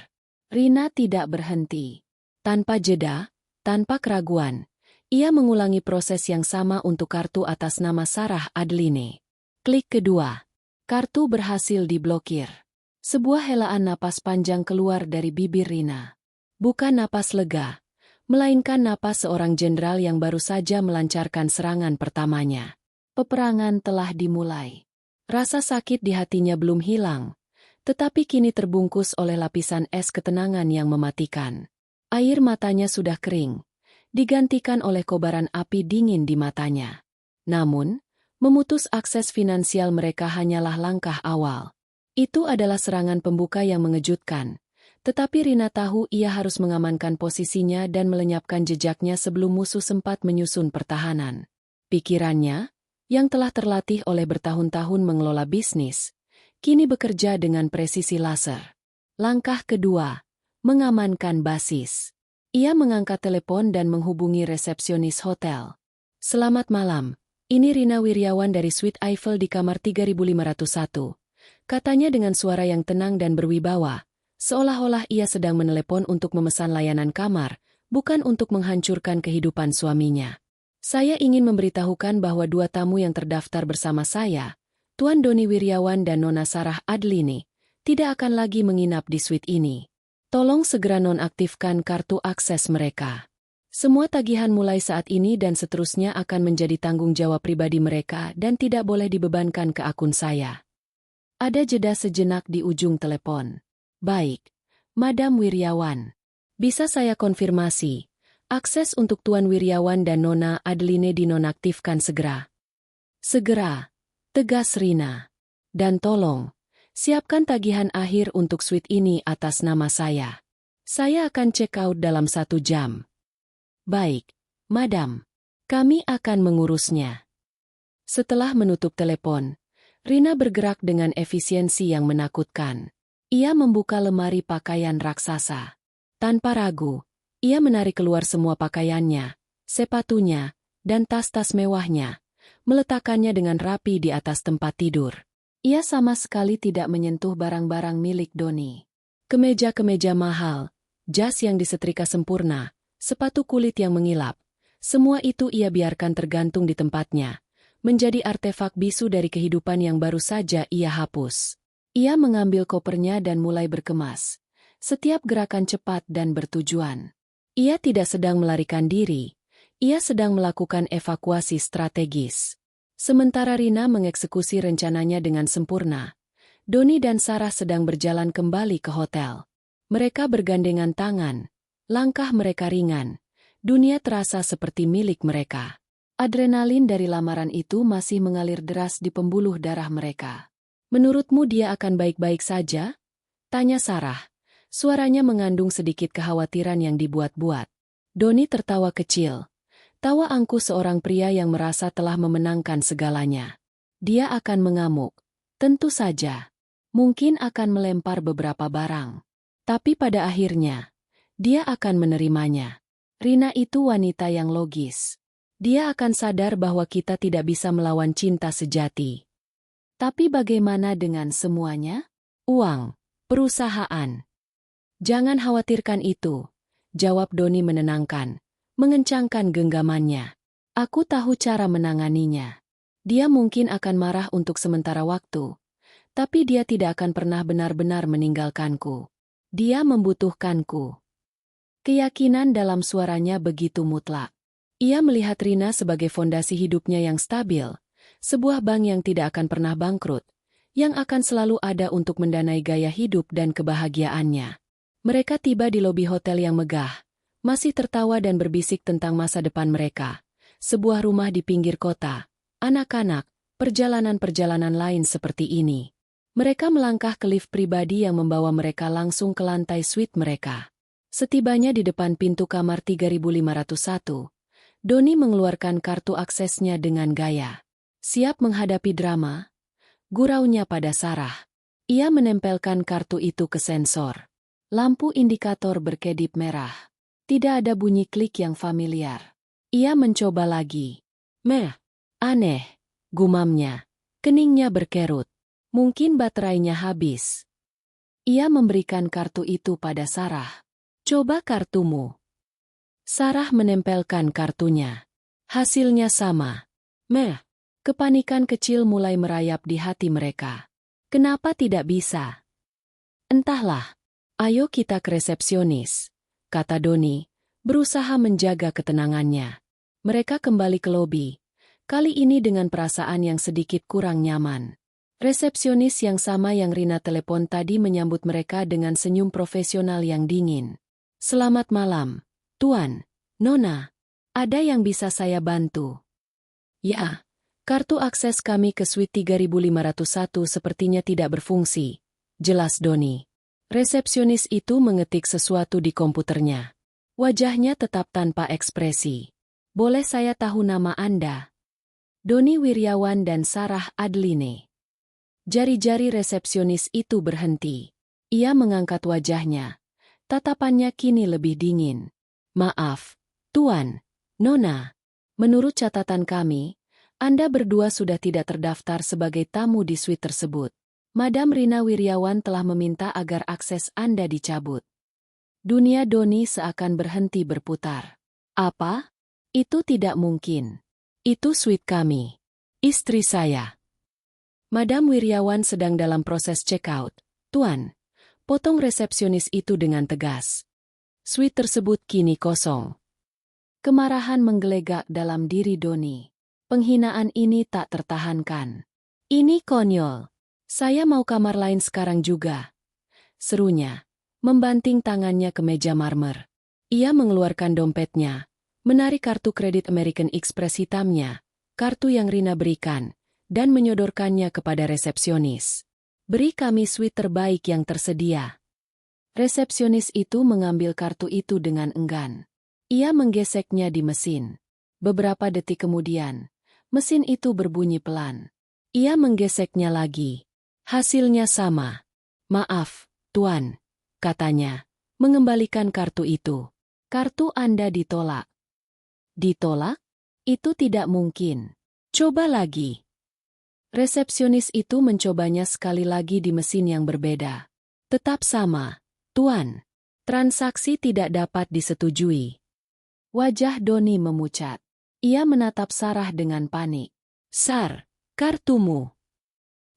Rina tidak berhenti. Tanpa jeda, tanpa keraguan, ia mengulangi proses yang sama untuk kartu atas nama Sarah Adeline. Klik kedua. Kartu berhasil diblokir. Sebuah helaan napas panjang keluar dari bibir Rina. Bukan napas lega, melainkan napas seorang jenderal yang baru saja melancarkan serangan pertamanya. Peperangan telah dimulai. Rasa sakit di hatinya belum hilang, tetapi kini terbungkus oleh lapisan es ketenangan yang mematikan. Air matanya sudah kering, digantikan oleh kobaran api dingin di matanya. Namun, memutus akses finansial mereka hanyalah langkah awal. Itu adalah serangan pembuka yang mengejutkan, tetapi Rina tahu ia harus mengamankan posisinya dan melenyapkan jejaknya sebelum musuh sempat menyusun pertahanan. Pikirannya, yang telah terlatih oleh bertahun-tahun mengelola bisnis, kini bekerja dengan presisi laser. Langkah kedua, mengamankan basis. Ia mengangkat telepon dan menghubungi resepsionis hotel. Selamat malam, ini Rina Wiryawan dari Suite Eiffel di kamar 3501. Katanya dengan suara yang tenang dan berwibawa, seolah-olah ia sedang menelepon untuk memesan layanan kamar, bukan untuk menghancurkan kehidupan suaminya. Saya ingin memberitahukan bahwa dua tamu yang terdaftar bersama saya, Tuan Doni Wiryawan dan Nona Sarah Adlini, tidak akan lagi menginap di suite ini. Tolong segera nonaktifkan kartu akses mereka. Semua tagihan mulai saat ini dan seterusnya akan menjadi tanggung jawab pribadi mereka dan tidak boleh dibebankan ke akun saya. Ada jeda sejenak di ujung telepon. Baik, Madam Wiryawan. Bisa saya konfirmasi, akses untuk Tuan Wiryawan dan Nona Adline dinonaktifkan segera. Segera, tegas Rina. Dan tolong, siapkan tagihan akhir untuk suite ini atas nama saya. Saya akan check out dalam 1 jam. Baik, Madam. Kami akan mengurusnya. Setelah menutup telepon, Rina bergerak dengan efisiensi yang menakutkan. Ia membuka lemari pakaian raksasa. Tanpa ragu, ia menarik keluar semua pakaiannya, sepatunya, dan tas-tas mewahnya, meletakkannya dengan rapi di atas tempat tidur. Ia sama sekali tidak menyentuh barang-barang milik Doni. Kemeja-kemeja mahal, jas yang disetrika sempurna, sepatu kulit yang mengilap, semua itu ia biarkan tergantung di tempatnya, menjadi artefak bisu dari kehidupan yang baru saja ia hapus. Ia mengambil kopernya dan mulai berkemas. Setiap gerakan cepat dan bertujuan. Ia tidak sedang melarikan diri, ia sedang melakukan evakuasi strategis. Sementara Rina mengeksekusi rencananya dengan sempurna, Doni dan Sarah sedang berjalan kembali ke hotel. Mereka bergandengan tangan, langkah mereka ringan, dunia terasa seperti milik mereka. Adrenalin dari lamaran itu masih mengalir deras di pembuluh darah mereka. Menurutmu dia akan baik-baik saja? Tanya Sarah. Suaranya mengandung sedikit kekhawatiran yang dibuat-buat. Doni tertawa kecil. Tawa angkuh seorang pria yang merasa telah memenangkan segalanya. Dia akan mengamuk. Tentu saja. Mungkin akan melempar beberapa barang. Tapi pada akhirnya, dia akan menerimanya. Rina itu wanita yang logis. Dia akan sadar bahwa kita tidak bisa melawan cinta sejati. Tapi bagaimana dengan semuanya? Uang, perusahaan. Jangan khawatirkan itu, jawab Doni menenangkan, mengencangkan genggamannya. Aku tahu cara menanganinya. Dia mungkin akan marah untuk sementara waktu, tapi dia tidak akan pernah benar-benar meninggalkanku. Dia membutuhkanku. Keyakinan dalam suaranya begitu mutlak. Ia melihat Rina sebagai fondasi hidupnya yang stabil, sebuah bank yang tidak akan pernah bangkrut, yang akan selalu ada untuk mendanai gaya hidup dan kebahagiaannya. Mereka tiba di lobi hotel yang megah, masih tertawa dan berbisik tentang masa depan mereka. Sebuah rumah di pinggir kota, anak-anak, perjalanan-perjalanan lain seperti ini. Mereka melangkah ke lift pribadi yang membawa mereka langsung ke lantai suite mereka. Setibanya di depan pintu kamar 3501, Doni mengeluarkan kartu aksesnya dengan gaya. Siap menghadapi drama? Guraunya pada Sarah. Ia menempelkan kartu itu ke sensor. Lampu indikator berkedip merah. Tidak ada bunyi klik yang familiar. Ia mencoba lagi. Aneh, gumamnya. Keningnya berkerut. Mungkin baterainya habis. Ia memberikan kartu itu pada Sarah. Coba kartumu. Sarah menempelkan kartunya. Hasilnya sama. Kepanikan kecil mulai merayap di hati mereka. Kenapa tidak bisa? Entahlah. Ayo kita ke resepsionis, kata Doni, berusaha menjaga ketenangannya. Mereka kembali ke lobi, kali ini dengan perasaan yang sedikit kurang nyaman. Resepsionis yang sama yang Rina telepon tadi menyambut mereka dengan senyum profesional yang dingin. Selamat malam, Tuan, Nona. Ada yang bisa saya bantu? Ya, kartu akses kami ke suite 3501 sepertinya tidak berfungsi, jelas Doni. Resepsionis itu mengetik sesuatu di komputernya. Wajahnya tetap tanpa ekspresi. Boleh saya tahu nama Anda? Doni Wiryawan dan Sarah Adeline. Jari-jari resepsionis itu berhenti. Ia mengangkat wajahnya. Tatapannya kini lebih dingin. Maaf, Tuan, Nona. Menurut catatan kami, Anda berdua sudah tidak terdaftar sebagai tamu di suite tersebut. Madam Rina Wiryawan telah meminta agar akses Anda dicabut. Dunia Doni seakan berhenti berputar. Apa? Itu tidak mungkin. Itu suite kami. Istri saya. Madam Wiryawan sedang dalam proses check-out. Tuan, potong resepsionis itu dengan tegas. Suite tersebut kini kosong. Kemarahan menggelegak dalam diri Doni. Penghinaan ini tak tertahankan. Ini konyol. Saya mau kamar lain sekarang juga. Serunya, membanting tangannya ke meja marmer. Ia mengeluarkan dompetnya, menarik kartu kredit American Express hitamnya, kartu yang Rina berikan, dan menyodorkannya kepada resepsionis. Beri kami suite terbaik yang tersedia. Resepsionis itu mengambil kartu itu dengan enggan. Ia menggeseknya di mesin. Beberapa detik kemudian, mesin itu berbunyi pelan. Ia menggeseknya lagi. Hasilnya sama. Maaf, Tuan, katanya, mengembalikan kartu itu. Kartu Anda ditolak. Ditolak? Itu tidak mungkin. Coba lagi. Resepsionis itu mencobanya sekali lagi di mesin yang berbeda. Tetap sama, Tuan. Transaksi tidak dapat disetujui. Wajah Doni memucat. Ia menatap Sarah dengan panik. Sar, kartumu.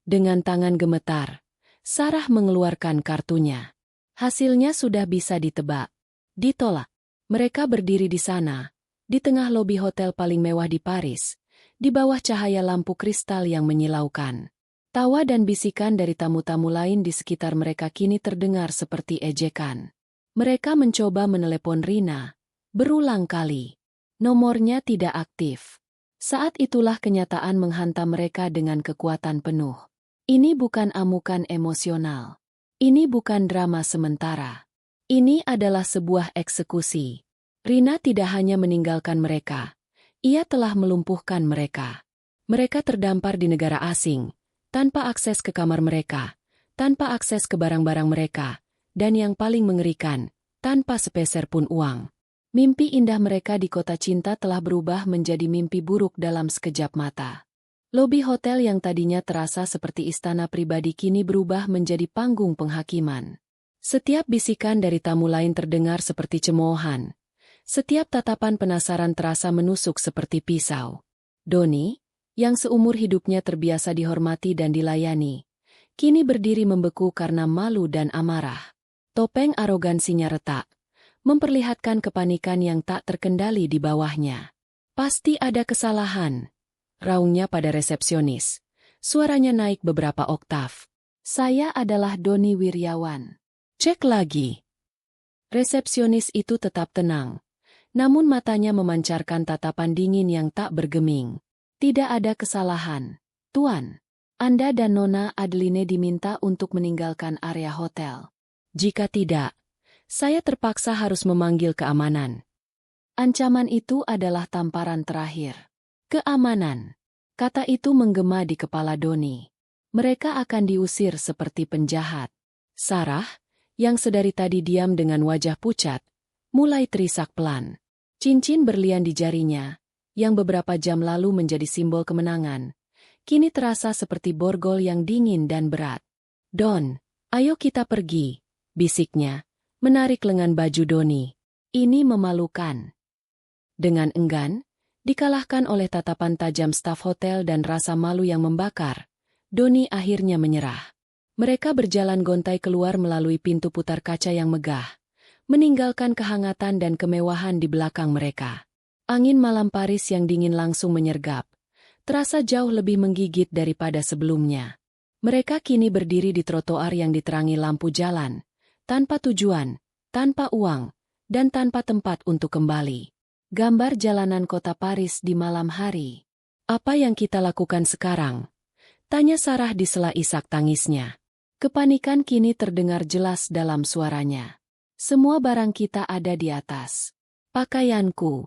Dengan tangan gemetar, Sarah mengeluarkan kartunya. Hasilnya sudah bisa ditebak. Ditolak. Mereka berdiri di sana, di tengah lobi hotel paling mewah di Paris, di bawah cahaya lampu kristal yang menyilaukan. Tawa dan bisikan dari tamu-tamu lain di sekitar mereka kini terdengar seperti ejekan. Mereka mencoba menelepon Rina. Berulang kali. Nomornya tidak aktif. Saat itulah kenyataan menghantam mereka dengan kekuatan penuh. Ini bukan amukan emosional. Ini bukan drama sementara. Ini adalah sebuah eksekusi. Rina tidak hanya meninggalkan mereka. Ia telah melumpuhkan mereka. Mereka terdampar di negara asing, tanpa akses ke kamar mereka, tanpa akses ke barang-barang mereka, dan yang paling mengerikan, tanpa sepeser pun uang. Mimpi indah mereka di kota cinta telah berubah menjadi mimpi buruk dalam sekejap mata. Lobi hotel yang tadinya terasa seperti istana pribadi kini berubah menjadi panggung penghakiman. Setiap bisikan dari tamu lain terdengar seperti cemoohan. Setiap tatapan penasaran terasa menusuk seperti pisau. Doni, yang seumur hidupnya terbiasa dihormati dan dilayani, kini berdiri membeku karena malu dan amarah. Topeng arogansinya retak, memperlihatkan kepanikan yang tak terkendali di bawahnya. Pasti ada kesalahan, raungnya pada resepsionis. Suaranya naik beberapa oktav. Saya adalah Doni Wiryawan. Cek lagi. Resepsionis itu tetap tenang, namun matanya memancarkan tatapan dingin yang tak bergeming. Tidak ada kesalahan, Tuan. Anda dan Nona Adeline diminta untuk meninggalkan area hotel. Jika tidak, saya terpaksa harus memanggil keamanan. Ancaman itu adalah tamparan terakhir. Keamanan. Kata itu menggema di kepala Doni. Mereka akan diusir seperti penjahat. Sarah, yang sedari tadi diam dengan wajah pucat, mulai terisak pelan. Cincin berlian di jarinya, yang beberapa jam lalu menjadi simbol kemenangan, kini terasa seperti borgol yang dingin dan berat. Don, ayo kita pergi, bisiknya, menarik lengan baju Doni. Ini memalukan. Dengan enggan, dikalahkan oleh tatapan tajam staf hotel dan rasa malu yang membakar, Doni akhirnya menyerah. Mereka berjalan gontai keluar melalui pintu putar kaca yang megah, meninggalkan kehangatan dan kemewahan di belakang mereka. Angin malam Paris yang dingin langsung menyergap, terasa jauh lebih menggigit daripada sebelumnya. Mereka kini berdiri di trotoar yang diterangi lampu jalan, tanpa tujuan, tanpa uang, dan tanpa tempat untuk kembali. Gambar jalanan kota Paris di malam hari. Apa yang kita lakukan sekarang? Tanya Sarah di sela isak tangisnya. Kepanikan kini terdengar jelas dalam suaranya. Semua barang kita ada di atas. Pakaianku,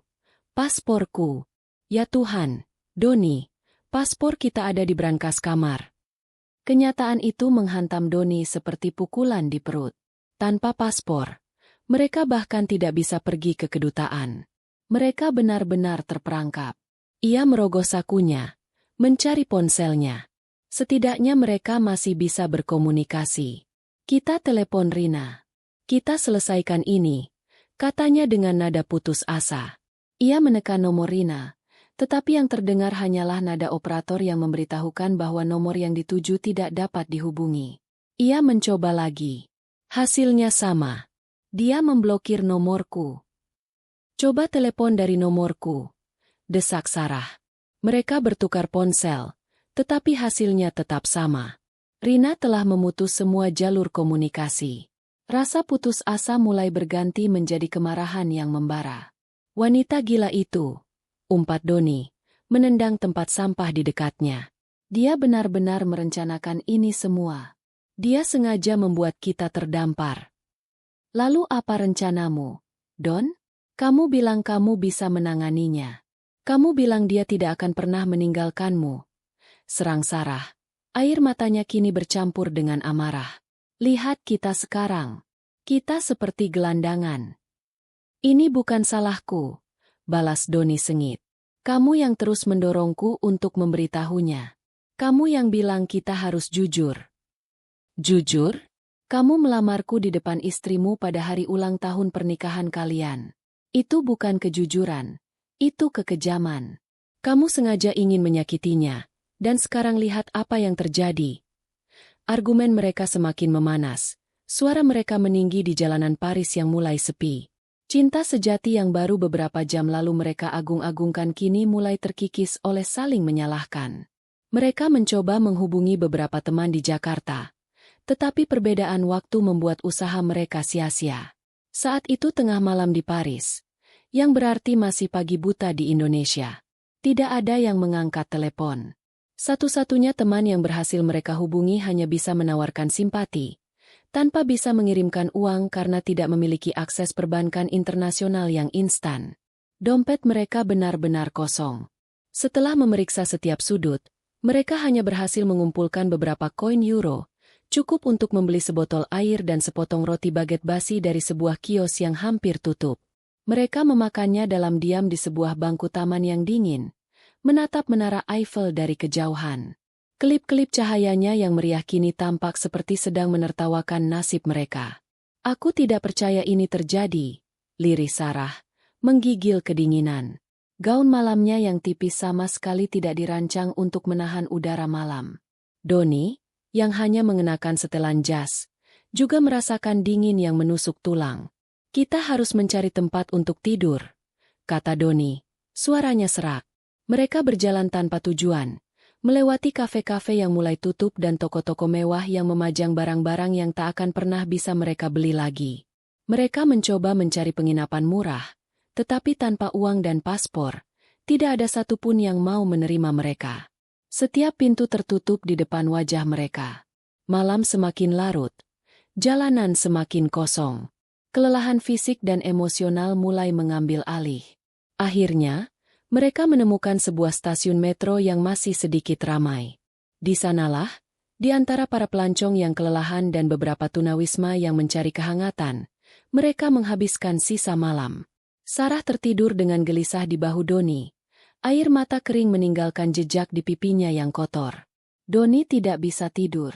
pasporku. Ya Tuhan, Doni, Paspor kita ada di brankas kamar. Kenyataan itu menghantam Doni seperti pukulan di perut. Tanpa paspor, mereka bahkan tidak bisa pergi ke kedutaan. Mereka benar-benar terperangkap. Ia merogoh sakunya, mencari ponselnya. Setidaknya mereka masih bisa berkomunikasi. Kita telepon Rina. Kita selesaikan ini, katanya dengan nada putus asa. Ia menekan nomor Rina. Tetapi yang terdengar hanyalah nada operator yang memberitahukan bahwa nomor yang dituju tidak dapat dihubungi. Ia mencoba lagi. Hasilnya sama. Dia memblokir nomorku. Coba telepon dari nomorku, desak Sarah. Mereka bertukar ponsel, tetapi hasilnya tetap sama. Rina telah memutus semua jalur komunikasi. Rasa putus asa mulai berganti menjadi kemarahan yang membara. Wanita gila itu, umpat Doni, menendang tempat sampah di dekatnya. Dia benar-benar merencanakan ini semua. Dia sengaja membuat kita terdampar. Lalu apa rencanamu, Don? Kamu bilang kamu bisa menanganinya. Kamu bilang dia tidak akan pernah meninggalkanmu. Serang Sarah. Air matanya kini bercampur dengan amarah. Lihat kita sekarang. Kita seperti gelandangan. Ini bukan salahku, balas Doni sengit. Kamu yang terus mendorongku untuk memberitahunya. Kamu yang bilang kita harus jujur. Jujur? Kamu melamarku di depan istrimu pada hari ulang tahun pernikahan kalian. Itu bukan kejujuran. Itu kekejaman. Kamu sengaja ingin menyakitinya, dan sekarang lihat apa yang terjadi. Argumen mereka semakin memanas. Suara mereka meninggi di jalanan Paris yang mulai sepi. Cinta sejati yang baru beberapa jam lalu mereka agung-agungkan kini mulai terkikis oleh saling menyalahkan. Mereka mencoba menghubungi beberapa teman di Jakarta. Tetapi perbedaan waktu membuat usaha mereka sia-sia. Saat itu tengah malam di Paris. Yang berarti masih pagi buta di Indonesia. Tidak ada yang mengangkat telepon. Satu-satunya teman yang berhasil mereka hubungi hanya bisa menawarkan simpati. Tanpa bisa mengirimkan uang karena tidak memiliki akses perbankan internasional yang instan. Dompet mereka benar-benar kosong. Setelah memeriksa setiap sudut, mereka hanya berhasil mengumpulkan beberapa koin euro, cukup untuk membeli sebotol air dan sepotong roti baget basi dari sebuah kios yang hampir tutup. Mereka memakannya dalam diam di sebuah bangku taman yang dingin, menatap menara Eiffel dari kejauhan. Kelip-kelip cahayanya yang meriah kini tampak seperti sedang menertawakan nasib mereka. Aku tidak percaya ini terjadi, lirih Sarah, menggigil kedinginan. Gaun malamnya yang tipis sama sekali tidak dirancang untuk menahan udara malam. Doni, yang hanya mengenakan setelan jas, juga merasakan dingin yang menusuk tulang. Kita harus mencari tempat untuk tidur, kata Doni, suaranya serak. Mereka berjalan tanpa tujuan. Melewati kafe-kafe yang mulai tutup dan toko-toko mewah yang memajang barang-barang yang tak akan pernah bisa mereka beli lagi. Mereka mencoba mencari penginapan murah, tetapi tanpa uang dan paspor, tidak ada satupun yang mau menerima mereka. Setiap pintu tertutup di depan wajah mereka. Malam semakin larut, jalanan semakin kosong. Kelelahan fisik dan emosional mulai mengambil alih. Akhirnya, mereka menemukan sebuah stasiun metro yang masih sedikit ramai. Di sanalah, di antara para pelancong yang kelelahan dan beberapa tunawisma yang mencari kehangatan, mereka menghabiskan sisa malam. Sarah tertidur dengan gelisah di bahu Doni. Air mata kering meninggalkan jejak di pipinya yang kotor. Doni tidak bisa tidur.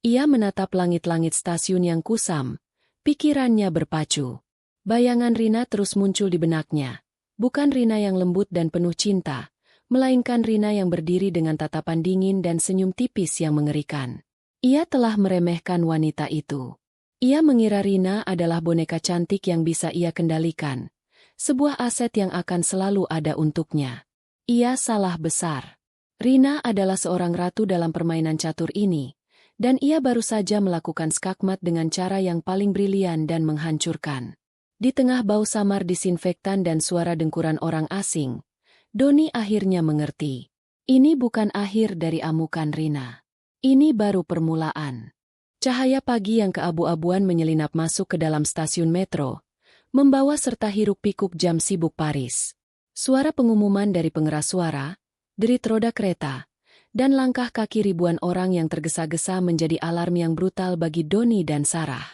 Ia menatap langit-langit stasiun yang kusam. Pikirannya berpacu. Bayangan Rina terus muncul di benaknya. Bukan Rina yang lembut dan penuh cinta, melainkan Rina yang berdiri dengan tatapan dingin dan senyum tipis yang mengerikan. Ia telah meremehkan wanita itu. Ia mengira Rina adalah boneka cantik yang bisa ia kendalikan. Sebuah aset yang akan selalu ada untuknya. Ia salah besar. Rina adalah seorang ratu dalam permainan catur ini, dan ia baru saja melakukan skakmat dengan cara yang paling brilian dan menghancurkan. Di tengah bau samar disinfektan dan suara dengkuran orang asing, Doni akhirnya mengerti. Ini bukan akhir dari amukan Rina. Ini baru permulaan. Cahaya pagi yang keabu-abuan menyelinap masuk ke dalam stasiun metro, membawa serta hiruk-pikuk jam sibuk Paris. Suara pengumuman dari pengeras suara, derit roda kereta, Dan langkah kaki ribuan orang yang tergesa-gesa menjadi alarm yang brutal bagi Doni dan Sarah.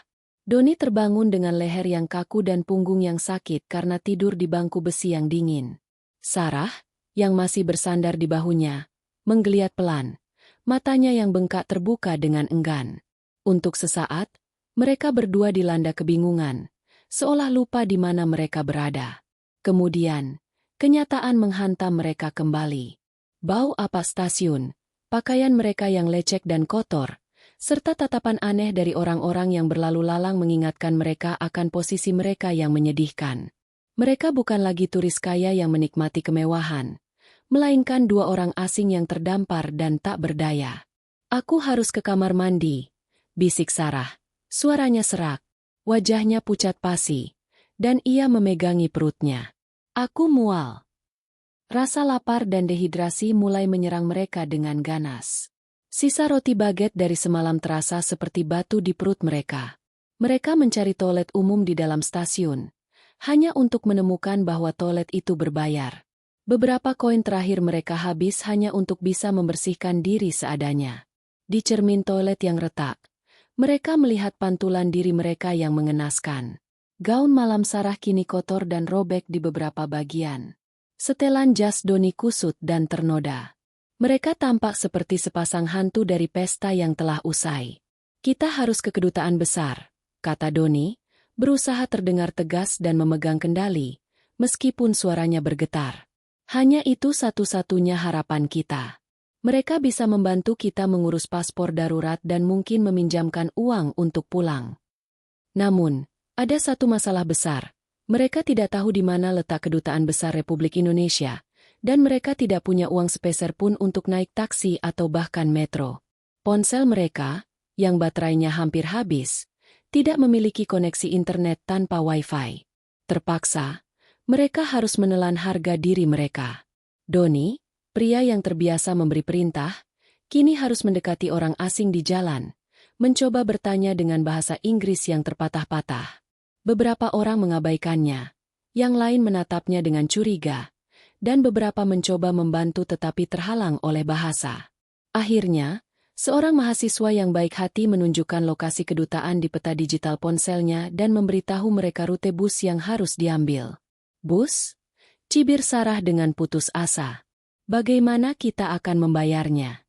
Doni terbangun dengan leher yang kaku dan punggung yang sakit karena tidur di bangku besi yang dingin. Sarah, yang masih bersandar di bahunya, menggeliat pelan. Matanya yang bengkak terbuka dengan enggan. Untuk sesaat, mereka berdua dilanda kebingungan, seolah lupa di mana mereka berada. Kemudian, kenyataan menghantam mereka kembali. Bau apa stasiun, pakaian mereka yang lecek dan kotor, serta tatapan aneh dari orang-orang yang berlalu lalang mengingatkan mereka akan posisi mereka yang menyedihkan. Mereka bukan lagi turis kaya yang menikmati kemewahan, melainkan dua orang asing yang terdampar dan tak berdaya. "Aku harus ke kamar mandi," bisik Sarah. Suaranya serak, wajahnya pucat pasi, dan ia memegangi perutnya. "Aku mual." Rasa lapar dan dehidrasi mulai menyerang mereka dengan ganas. Sisa roti baget dari semalam terasa seperti batu di perut mereka. Mereka mencari toilet umum di dalam stasiun, hanya untuk menemukan bahwa toilet itu berbayar. Beberapa koin terakhir mereka habis hanya untuk bisa membersihkan diri seadanya. Di cermin toilet yang retak, mereka melihat pantulan diri mereka yang mengenaskan. Gaun malam Sarah kini kotor dan robek di beberapa bagian. Setelan jas Doni kusut dan ternoda. Mereka tampak seperti sepasang hantu dari pesta yang telah usai. "Kita harus ke kedutaan besar," kata Doni, berusaha terdengar tegas dan memegang kendali, meskipun suaranya bergetar. "Hanya itu satu-satunya harapan kita. Mereka bisa membantu kita mengurus paspor darurat dan mungkin meminjamkan uang untuk pulang. Namun, ada satu masalah besar. Mereka tidak tahu di mana letak Kedutaan Besar Republik Indonesia, dan mereka tidak punya uang sepeser pun untuk naik taksi atau bahkan metro. Ponsel mereka, yang baterainya hampir habis, tidak memiliki koneksi internet tanpa Wi-Fi. Terpaksa, mereka harus menelan harga diri mereka." Doni, pria yang terbiasa memberi perintah, kini harus mendekati orang asing di jalan, mencoba bertanya dengan bahasa Inggris yang terpatah-patah. Beberapa orang mengabaikannya, yang lain menatapnya dengan curiga, dan beberapa mencoba membantu tetapi terhalang oleh bahasa. Akhirnya, seorang mahasiswa yang baik hati menunjukkan lokasi kedutaan di peta digital ponselnya dan memberitahu mereka rute bus yang harus diambil. "Bus?" cibir Sarah dengan putus asa. "Bagaimana kita akan membayarnya?"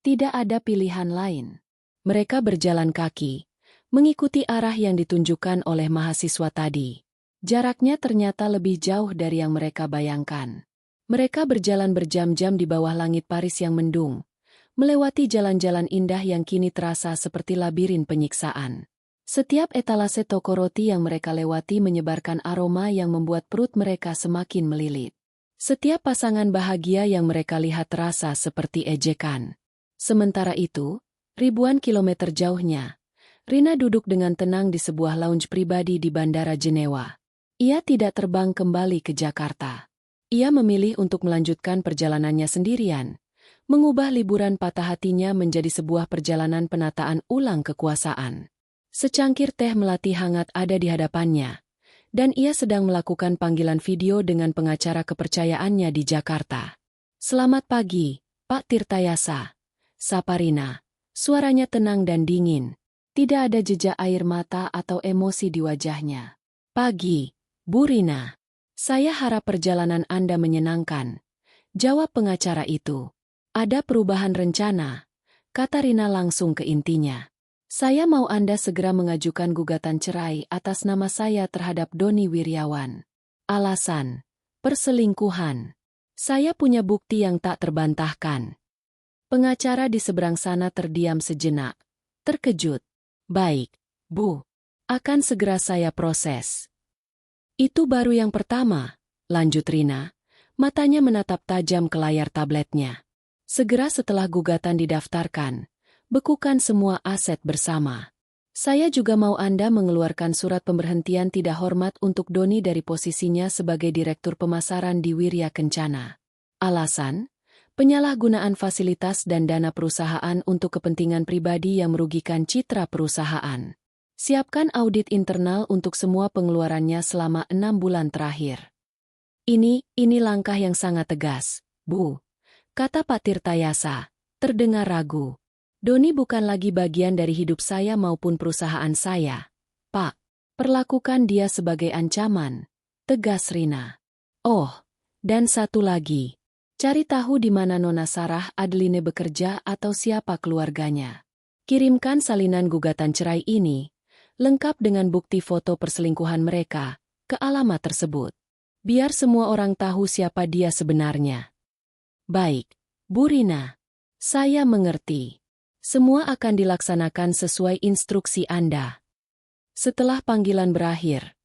Tidak ada pilihan lain. Mereka berjalan kaki, mengikuti arah yang ditunjukkan oleh mahasiswa tadi. Jaraknya ternyata lebih jauh dari yang mereka bayangkan. Mereka berjalan berjam-jam di bawah langit Paris yang mendung, melewati jalan-jalan indah yang kini terasa seperti labirin penyiksaan. Setiap etalase toko roti yang mereka lewati menyebarkan aroma yang membuat perut mereka semakin melilit. Setiap pasangan bahagia yang mereka lihat terasa seperti ejekan. Sementara itu, ribuan kilometer jauhnya, Rina duduk dengan tenang di sebuah lounge pribadi di Bandara Jenewa. Ia tidak terbang kembali ke Jakarta. Ia memilih untuk melanjutkan perjalanannya sendirian, mengubah liburan patah hatinya menjadi sebuah perjalanan penataan ulang kekuasaan. Secangkir teh melati hangat ada di hadapannya, dan ia sedang melakukan panggilan video dengan pengacara kepercayaannya di Jakarta. "Selamat pagi, Pak Tirtayasa," sapa Rina. Suaranya tenang dan dingin. Tidak ada jejak air mata atau emosi di wajahnya. "Pagi, Bu Rina. Saya harap perjalanan Anda menyenangkan," jawab pengacara itu. "Ada perubahan rencana," kata Rina langsung ke intinya. "Saya mau Anda segera mengajukan gugatan cerai atas nama saya terhadap Doni Wiryawan. Alasan, perselingkuhan. Saya punya bukti yang tak terbantahkan." Pengacara di seberang sana terdiam sejenak, terkejut. "Baik, Bu. Akan segera saya proses." "Itu baru yang pertama," lanjut Rina. Matanya menatap tajam ke layar tabletnya. "Segera setelah gugatan didaftarkan, bekukan semua aset bersama. Saya juga mau Anda mengeluarkan surat pemberhentian tidak hormat untuk Doni dari posisinya sebagai Direktur Pemasaran di Wirya Kencana. Alasan? Penyalahgunaan fasilitas dan dana perusahaan untuk kepentingan pribadi yang merugikan citra perusahaan. Siapkan audit internal untuk semua pengeluarannya selama 6 bulan terakhir." Ini langkah yang sangat tegas, Bu," kata Pak Tirtayasa, Terdengar ragu. Doni bukan lagi bagian dari hidup saya maupun perusahaan saya. Pak, perlakukan dia sebagai ancaman, tegas Rina. Oh, dan satu lagi. Cari tahu di mana Nona Sarah Adeline bekerja atau siapa keluarganya. Kirimkan salinan gugatan cerai ini, lengkap dengan bukti foto perselingkuhan mereka, ke alamat tersebut. Biar semua orang tahu siapa dia sebenarnya. Baik, Bu Rina. Saya mengerti. Semua akan dilaksanakan sesuai instruksi Anda. Setelah panggilan berakhir,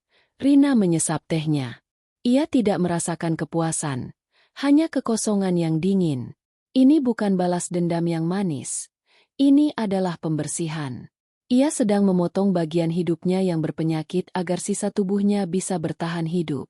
Rina menyesap tehnya. Ia tidak merasakan kepuasan, hanya kekosongan yang dingin. Ini bukan balas dendam yang manis. Ini adalah pembersihan. Ia sedang memotong bagian hidupnya yang berpenyakit agar sisa tubuhnya bisa bertahan hidup.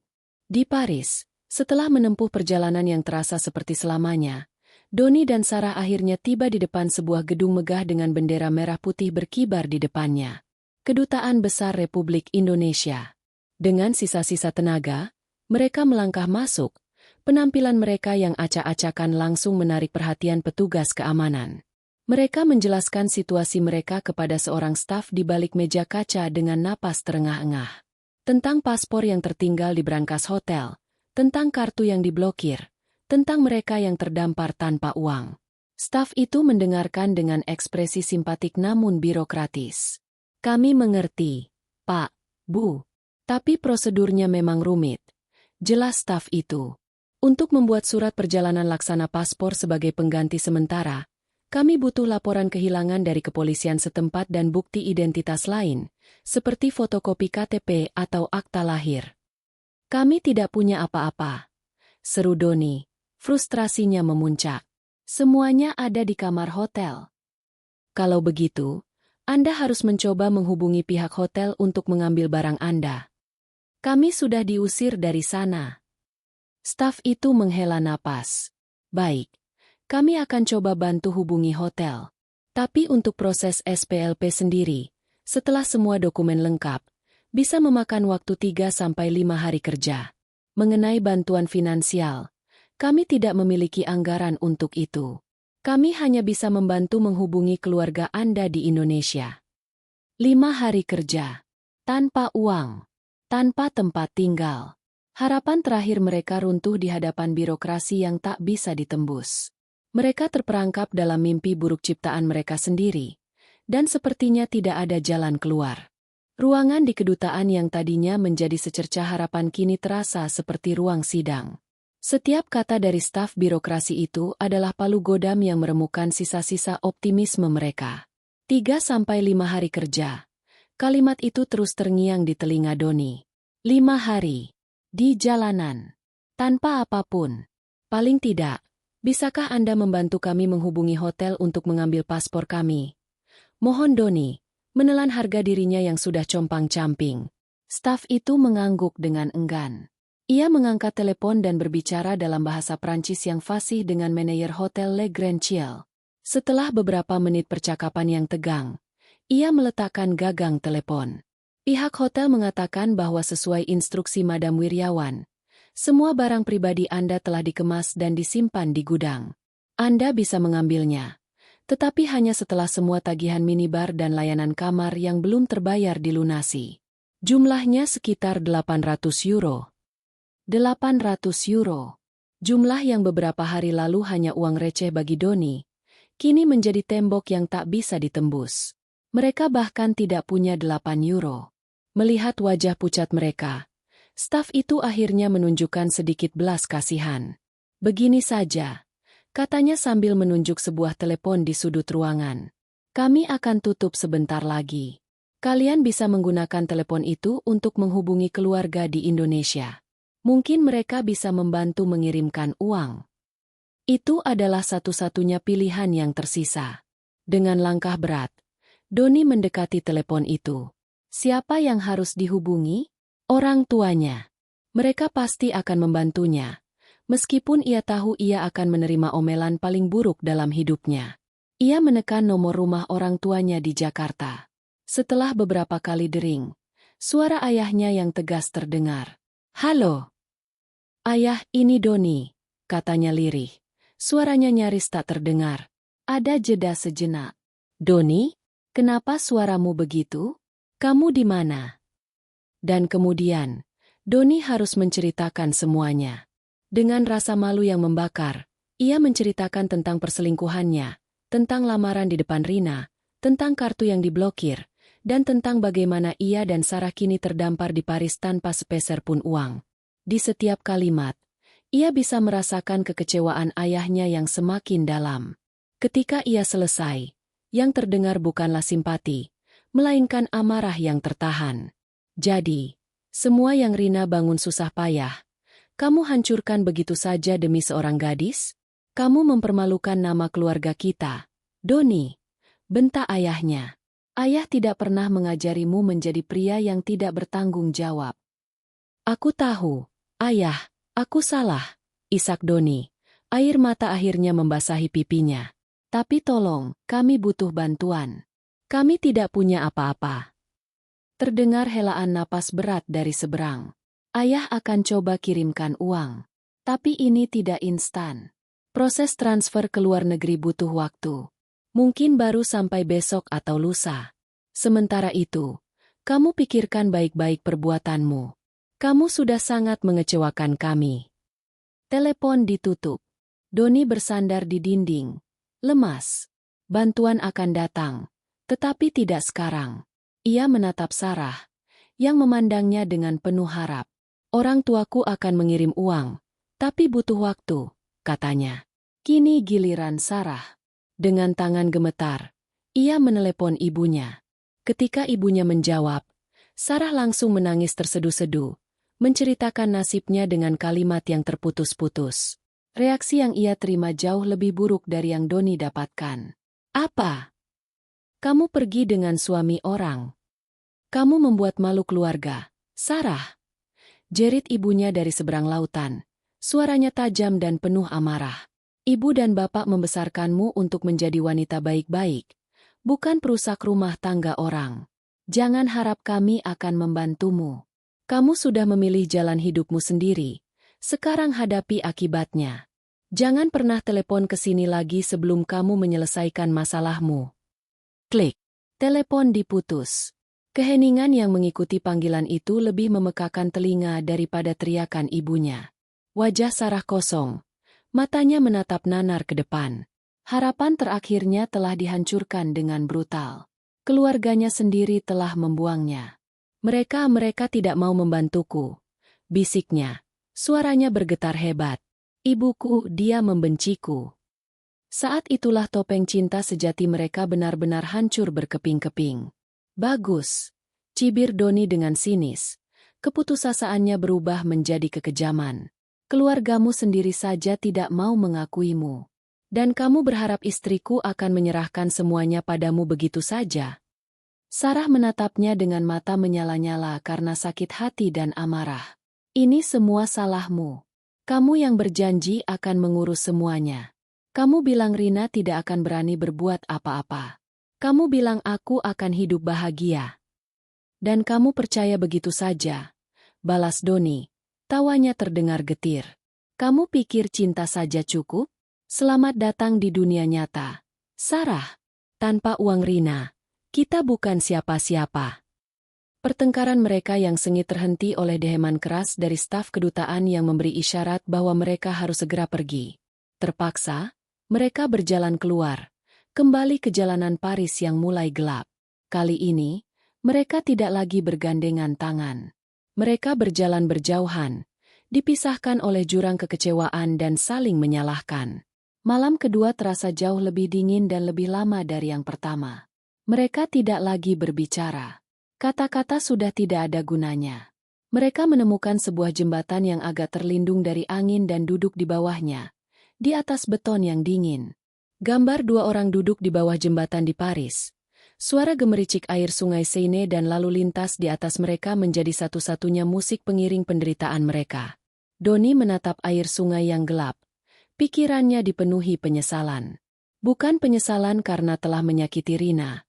Di Paris, setelah menempuh perjalanan yang terasa seperti selamanya, Doni dan Sarah akhirnya tiba di depan sebuah gedung megah dengan bendera merah putih berkibar di depannya. Kedutaan Besar Republik Indonesia. Dengan sisa-sisa tenaga, mereka melangkah masuk. Penampilan mereka yang acak-acakan langsung menarik perhatian petugas keamanan. Mereka menjelaskan situasi mereka kepada seorang staf di balik meja kaca dengan napas terengah-engah. Tentang paspor yang tertinggal di brankas hotel, tentang kartu yang diblokir, tentang mereka yang terdampar tanpa uang. Staf itu mendengarkan dengan ekspresi simpatik namun birokratis. Kami mengerti, Pak, Bu. Tapi prosedurnya memang rumit. Jelas staf itu. Untuk membuat surat perjalanan laksana paspor sebagai pengganti sementara, kami butuh laporan kehilangan dari kepolisian setempat dan bukti identitas lain, seperti fotokopi KTP atau akta lahir. Kami tidak punya apa-apa. Seru Doni. Frustrasinya memuncak. Semuanya ada di kamar hotel. Kalau begitu, Anda harus mencoba menghubungi pihak hotel untuk mengambil barang Anda. Kami sudah diusir dari sana. Staf itu menghela napas. Baik, kami akan coba bantu hubungi hotel. Tapi untuk proses SPLP sendiri, setelah semua dokumen lengkap, bisa memakan waktu 3-5 hari kerja. Mengenai bantuan finansial, kami tidak memiliki anggaran untuk itu. Kami hanya bisa membantu menghubungi keluarga Anda di Indonesia. 5 hari kerja. Tanpa uang. Tanpa tempat tinggal. Harapan terakhir mereka runtuh di hadapan birokrasi yang tak bisa ditembus. Mereka terperangkap dalam mimpi buruk ciptaan mereka sendiri. Dan sepertinya tidak ada jalan keluar. Ruangan di kedutaan yang tadinya menjadi secercah harapan kini terasa seperti ruang sidang. Setiap kata dari staf birokrasi itu adalah palu godam yang meremukan sisa-sisa optimisme mereka. 3-5 hari kerja. Kalimat itu terus terngiang di telinga Doni. 5 hari. Di jalanan. Tanpa apapun. Paling tidak, bisakah Anda membantu kami menghubungi hotel untuk mengambil paspor kami? Mohon Doni, menelan harga dirinya yang sudah compang-camping. Staf itu mengangguk dengan enggan. Ia mengangkat telepon dan berbicara dalam bahasa Prancis yang fasih dengan manajer hotel Le Grand Ciel. Setelah beberapa menit percakapan yang tegang, ia meletakkan gagang telepon. Pihak hotel mengatakan bahwa sesuai instruksi Madam Wiryawan, semua barang pribadi Anda telah dikemas dan disimpan di gudang. Anda bisa mengambilnya, tetapi hanya setelah semua tagihan minibar dan layanan kamar yang belum terbayar dilunasi. Jumlahnya sekitar 800 euro. 800 euro. Jumlah yang beberapa hari lalu hanya uang receh bagi Doni, kini menjadi tembok yang tak bisa ditembus. Mereka bahkan tidak punya 8 euro. Melihat wajah pucat mereka, staf itu akhirnya menunjukkan sedikit belas kasihan. Begini saja, katanya sambil menunjuk sebuah telepon di sudut ruangan. Kami akan tutup sebentar lagi. Kalian bisa menggunakan telepon itu untuk menghubungi keluarga di Indonesia. Mungkin mereka bisa membantu mengirimkan uang. Itu adalah satu-satunya pilihan yang tersisa. Dengan langkah berat, Doni mendekati telepon itu. Siapa yang harus dihubungi? Orang tuanya. Mereka pasti akan membantunya, meskipun ia tahu ia akan menerima omelan paling buruk dalam hidupnya. Ia menekan nomor rumah orang tuanya di Jakarta. Setelah beberapa kali dering, suara ayahnya yang tegas terdengar. Halo. Ayah, ini Doni, katanya lirih. Suaranya nyaris tak terdengar. Ada jeda sejenak. Doni, kenapa suaramu begitu? Kamu di mana? Dan kemudian, Doni harus menceritakan semuanya. Dengan rasa malu yang membakar, ia menceritakan tentang perselingkuhannya, tentang lamaran di depan Rina, tentang kartu yang diblokir, dan tentang bagaimana ia dan Sarah kini terdampar di Paris tanpa sepeser pun uang. Di setiap kalimat, ia bisa merasakan kekecewaan ayahnya yang semakin dalam. Ketika ia selesai, yang terdengar bukanlah simpati, melainkan amarah yang tertahan. Jadi, semua yang Rina bangun susah payah, kamu hancurkan begitu saja demi seorang gadis? Kamu mempermalukan nama keluarga kita. Doni, bentak ayahnya. Ayah tidak pernah mengajarimu menjadi pria yang tidak bertanggung jawab. Aku tahu, ayah, aku salah, isak Doni. Air mata akhirnya membasahi pipinya. Tapi tolong, kami butuh bantuan. Kami tidak punya apa-apa. Terdengar helaan napas berat dari seberang. Ayah akan coba kirimkan uang. Tapi ini tidak instan. Proses transfer ke luar negeri butuh waktu. Mungkin baru sampai besok atau lusa. Sementara itu, kamu pikirkan baik-baik perbuatanmu. Kamu sudah sangat mengecewakan kami. Telepon ditutup. Doni bersandar di dinding. Lemas. Bantuan akan datang. Tetapi tidak sekarang. Ia menatap Sarah, yang memandangnya dengan penuh harap. Orang tuaku akan mengirim uang, tapi butuh waktu, katanya. Kini giliran Sarah. Dengan tangan gemetar, ia menelepon ibunya. Ketika ibunya menjawab, Sarah langsung menangis terseduh-seduh, menceritakan nasibnya dengan kalimat yang terputus-putus. Reaksi yang ia terima jauh lebih buruk dari yang Doni dapatkan. Apa? Kamu pergi dengan suami orang. Kamu membuat malu keluarga, Sarah. Jerit ibunya dari seberang lautan. Suaranya tajam dan penuh amarah. Ibu dan bapak membesarkanmu untuk menjadi wanita baik-baik, bukan perusak rumah tangga orang. Jangan harap kami akan membantumu. Kamu sudah memilih jalan hidupmu sendiri. Sekarang hadapi akibatnya. Jangan pernah telepon ke sini lagi sebelum kamu menyelesaikan masalahmu. Klik. Telepon diputus. Keheningan yang mengikuti panggilan itu lebih memekakan telinga daripada teriakan ibunya. Wajah Sarah kosong. Matanya menatap nanar ke depan. Harapan terakhirnya telah dihancurkan dengan brutal. Keluarganya sendiri telah membuangnya. Mereka tidak mau membantuku. Bisiknya. Suaranya bergetar hebat. Ibuku, dia membenciku. Saat itulah topeng cinta sejati mereka benar-benar hancur berkeping-keping. Bagus, cibir Doni dengan sinis. Keputusasaannya berubah menjadi kekejaman. Keluargamu sendiri saja tidak mau mengakuimu. Dan kamu berharap istriku akan menyerahkan semuanya padamu begitu saja? Sarah menatapnya dengan mata menyala-nyala karena sakit hati dan amarah. Ini semua salahmu. Kamu yang berjanji akan mengurus semuanya. Kamu bilang Rina tidak akan berani berbuat apa-apa. Kamu bilang aku akan hidup bahagia. Dan kamu percaya begitu saja. Balas Doni. Tawanya terdengar getir. Kamu pikir cinta saja cukup? Selamat datang di dunia nyata. Sarah. Tanpa uang Rina, kita bukan siapa-siapa. Pertengkaran mereka yang sengit terhenti oleh deheman keras dari staf kedutaan yang memberi isyarat bahwa mereka harus segera pergi. Terpaksa, mereka berjalan keluar, kembali ke jalanan Paris yang mulai gelap. Kali ini, mereka tidak lagi bergandengan tangan. Mereka berjalan berjauhan, dipisahkan oleh jurang kekecewaan dan saling menyalahkan. Malam kedua terasa jauh lebih dingin dan lebih lama dari yang pertama. Mereka tidak lagi berbicara. Kata-kata sudah tidak ada gunanya. Mereka menemukan sebuah jembatan yang agak terlindung dari angin dan duduk di bawahnya. Di atas beton yang dingin. Gambar dua orang duduk di bawah jembatan di Paris. Suara gemericik air sungai Seine dan lalu lintas di atas mereka menjadi satu-satunya musik pengiring penderitaan mereka. Doni menatap air sungai yang gelap. Pikirannya dipenuhi penyesalan. Bukan penyesalan karena telah menyakiti Rina,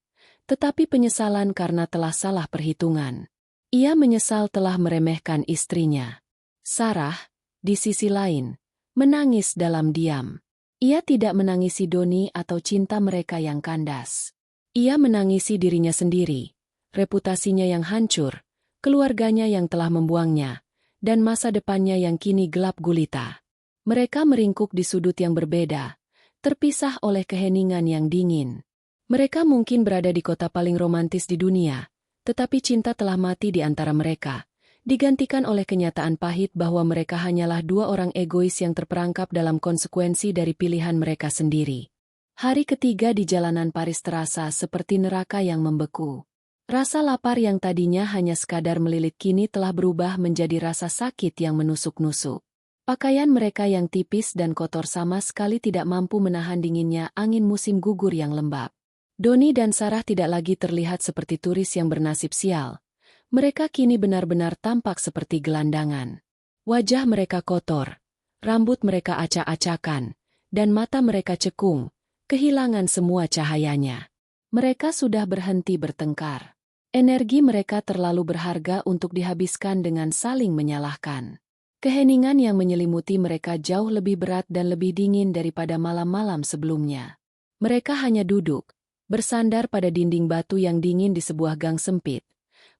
tetapi penyesalan karena telah salah perhitungan. Ia menyesal telah meremehkan istrinya. Sarah, di sisi lain, menangis dalam diam. Ia tidak menangisi Doni atau cinta mereka yang kandas. Ia menangisi dirinya sendiri, reputasinya yang hancur, keluarganya yang telah membuangnya, dan masa depannya yang kini gelap gulita. Mereka meringkuk di sudut yang berbeda, terpisah oleh keheningan yang dingin. Mereka mungkin berada di kota paling romantis di dunia, tetapi cinta telah mati di antara mereka, digantikan oleh kenyataan pahit bahwa mereka hanyalah dua orang egois yang terperangkap dalam konsekuensi dari pilihan mereka sendiri. Hari ketiga di jalanan Paris terasa seperti neraka yang membeku. Rasa lapar yang tadinya hanya sekadar melilit kini telah berubah menjadi rasa sakit yang menusuk-nusuk. Pakaian mereka yang tipis dan kotor sama sekali tidak mampu menahan dinginnya angin musim gugur yang lembab. Doni dan Sarah tidak lagi terlihat seperti turis yang bernasib sial. Mereka kini benar-benar tampak seperti gelandangan. Wajah mereka kotor, rambut mereka acak-acakan, dan mata mereka cekung, kehilangan semua cahayanya. Mereka sudah berhenti bertengkar. Energi mereka terlalu berharga untuk dihabiskan dengan saling menyalahkan. Keheningan yang menyelimuti mereka jauh lebih berat dan lebih dingin daripada malam-malam sebelumnya. Mereka hanya duduk, bersandar pada dinding batu yang dingin di sebuah gang sempit,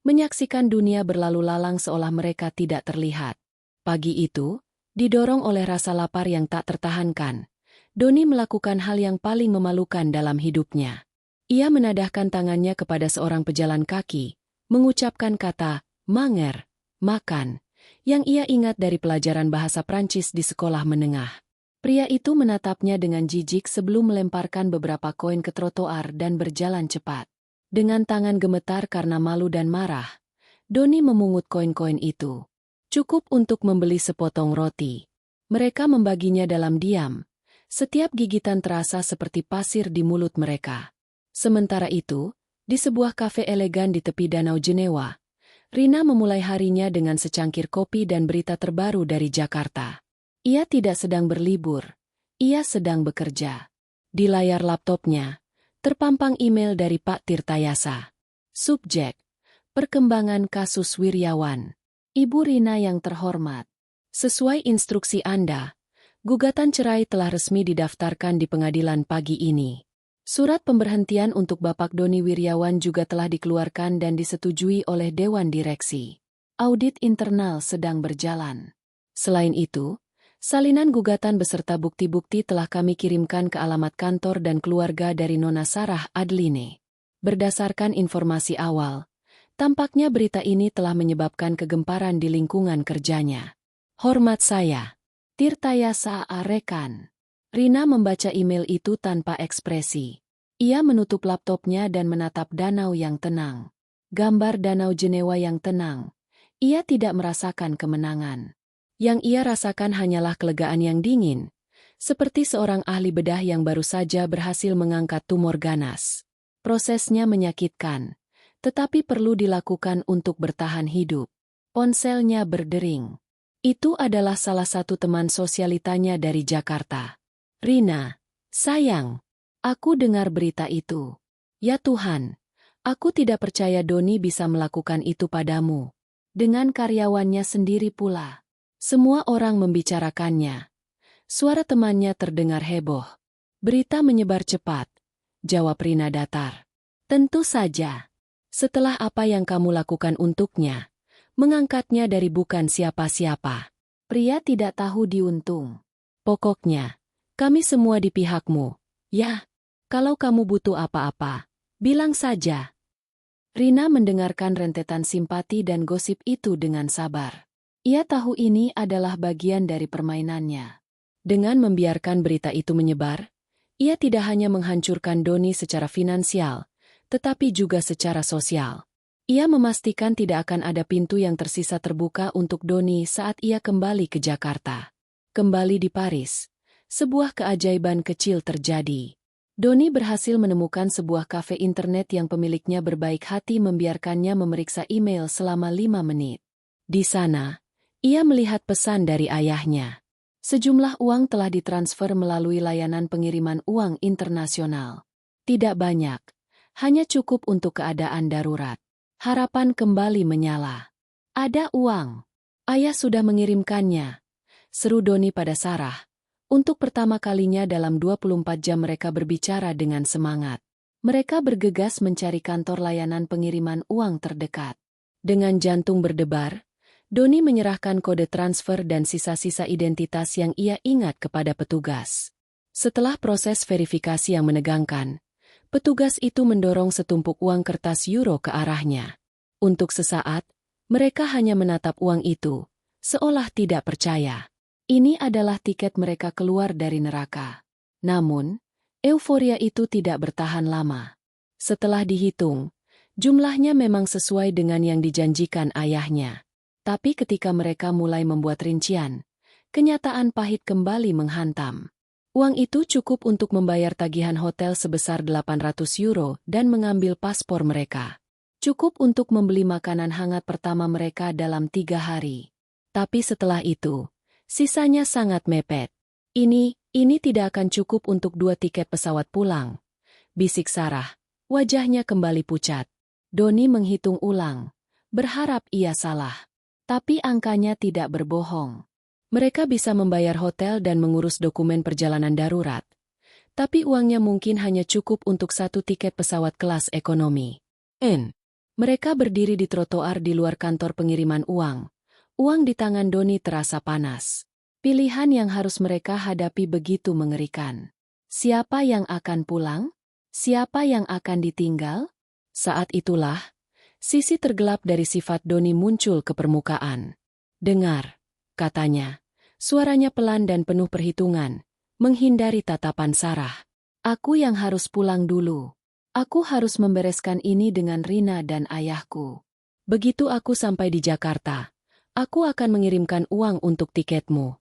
menyaksikan dunia berlalu lalang seolah mereka tidak terlihat. Pagi itu, didorong oleh rasa lapar yang tak tertahankan, Doni melakukan hal yang paling memalukan dalam hidupnya. Ia menadahkan tangannya kepada seorang pejalan kaki, mengucapkan kata, "Manger," makan, yang ia ingat dari pelajaran bahasa Prancis di sekolah menengah. Pria itu menatapnya dengan jijik sebelum melemparkan beberapa koin ke trotoar dan berjalan cepat. Dengan tangan gemetar karena malu dan marah, Doni memungut koin-koin itu. Cukup untuk membeli sepotong roti. Mereka membaginya dalam diam. Setiap gigitan terasa seperti pasir di mulut mereka. Sementara itu, di sebuah kafe elegan di tepi Danau Jenewa, Rina memulai harinya dengan secangkir kopi dan berita terbaru dari Jakarta. Ia tidak sedang berlibur, ia sedang bekerja. Di layar laptopnya, terpampang email dari Pak Tirtayasa. Subjek, perkembangan kasus Wiryawan. Ibu Rina yang terhormat. Sesuai instruksi Anda, gugatan cerai telah resmi didaftarkan di pengadilan pagi ini. Surat pemberhentian untuk Bapak Doni Wiryawan juga telah dikeluarkan dan disetujui oleh Dewan Direksi. Audit internal sedang berjalan. Selain itu, salinan gugatan beserta bukti-bukti telah kami kirimkan ke alamat kantor dan keluarga dari Nona Sarah Adline. Berdasarkan informasi awal, tampaknya berita ini telah menyebabkan kegemparan di lingkungan kerjanya. Hormat saya, Tirtayasa Arekan. Rina membaca email itu tanpa ekspresi. Ia menutup laptopnya dan menatap danau yang tenang. Gambar Danau Jenewa yang tenang. Ia tidak merasakan kemenangan. Yang ia rasakan hanyalah kelegaan yang dingin, seperti seorang ahli bedah yang baru saja berhasil mengangkat tumor ganas. Prosesnya menyakitkan, tetapi perlu dilakukan untuk bertahan hidup. Ponselnya berdering. Itu adalah salah satu teman sosialitanya dari Jakarta. "Rina, sayang, aku dengar berita itu. Ya Tuhan, aku tidak percaya Doni bisa melakukan itu padamu. Dengan karyawannya sendiri pula." Semua orang membicarakannya. Suara temannya terdengar heboh. "Berita menyebar cepat," jawab Rina datar. "Tentu saja. Setelah apa yang kamu lakukan untuknya, mengangkatnya dari bukan siapa-siapa." Pria tidak tahu diuntung. "Pokoknya, kami semua di pihakmu. Ya, kalau kamu butuh apa-apa, bilang saja." Rina mendengarkan rentetan simpati dan gosip itu dengan sabar. Ia tahu ini adalah bagian dari permainannya. Dengan membiarkan berita itu menyebar, ia tidak hanya menghancurkan Doni secara finansial, tetapi juga secara sosial. Ia memastikan tidak akan ada pintu yang tersisa terbuka untuk Doni saat ia kembali ke Jakarta. Kembali di Paris, sebuah keajaiban kecil terjadi. Doni berhasil menemukan sebuah kafe internet yang pemiliknya berbaik hati membiarkannya memeriksa email selama 5 menit. Di sana, ia melihat pesan dari ayahnya. Sejumlah uang telah ditransfer melalui layanan pengiriman uang internasional. Tidak banyak, hanya cukup untuk keadaan darurat. Harapan kembali menyala. "Ada uang. Ayah sudah mengirimkannya," seru Doni pada Sarah, Untuk pertama kalinya dalam 24 jam mereka berbicara dengan semangat. Mereka bergegas mencari kantor layanan pengiriman uang terdekat. Dengan jantung berdebar, Doni menyerahkan kode transfer dan sisa-sisa identitas yang ia ingat kepada petugas. Setelah proses verifikasi yang menegangkan, petugas itu mendorong setumpuk uang kertas euro ke arahnya. Untuk sesaat, mereka hanya menatap uang itu, seolah tidak percaya. Ini adalah tiket mereka keluar dari neraka. Namun, euforia itu tidak bertahan lama. Setelah dihitung, jumlahnya memang sesuai dengan yang dijanjikan ayahnya. Tapi ketika mereka mulai membuat rincian, kenyataan pahit kembali menghantam. Uang itu cukup untuk membayar tagihan hotel sebesar 800 euro dan mengambil paspor mereka. Cukup untuk membeli makanan hangat pertama mereka dalam 3 hari. Tapi setelah itu, sisanya sangat mepet. Ini tidak akan cukup untuk 2 tiket pesawat pulang. Bisik Sarah, wajahnya kembali pucat. Doni menghitung ulang, berharap ia salah. Tapi angkanya tidak berbohong. Mereka bisa membayar hotel dan mengurus dokumen perjalanan darurat. Tapi uangnya mungkin hanya cukup untuk 1 tiket pesawat kelas ekonomi. Mereka berdiri di trotoar di luar kantor pengiriman uang. Uang di tangan Doni terasa panas. Pilihan yang harus mereka hadapi begitu mengerikan. Siapa yang akan pulang? Siapa yang akan ditinggal? Saat itulah, sisi tergelap dari sifat Doni muncul ke permukaan. Dengar, katanya. Suaranya pelan dan penuh perhitungan, menghindari tatapan Sarah. Aku yang harus pulang dulu. Aku harus membereskan ini dengan Rina dan ayahku. Begitu aku sampai di Jakarta, aku akan mengirimkan uang untuk tiketmu.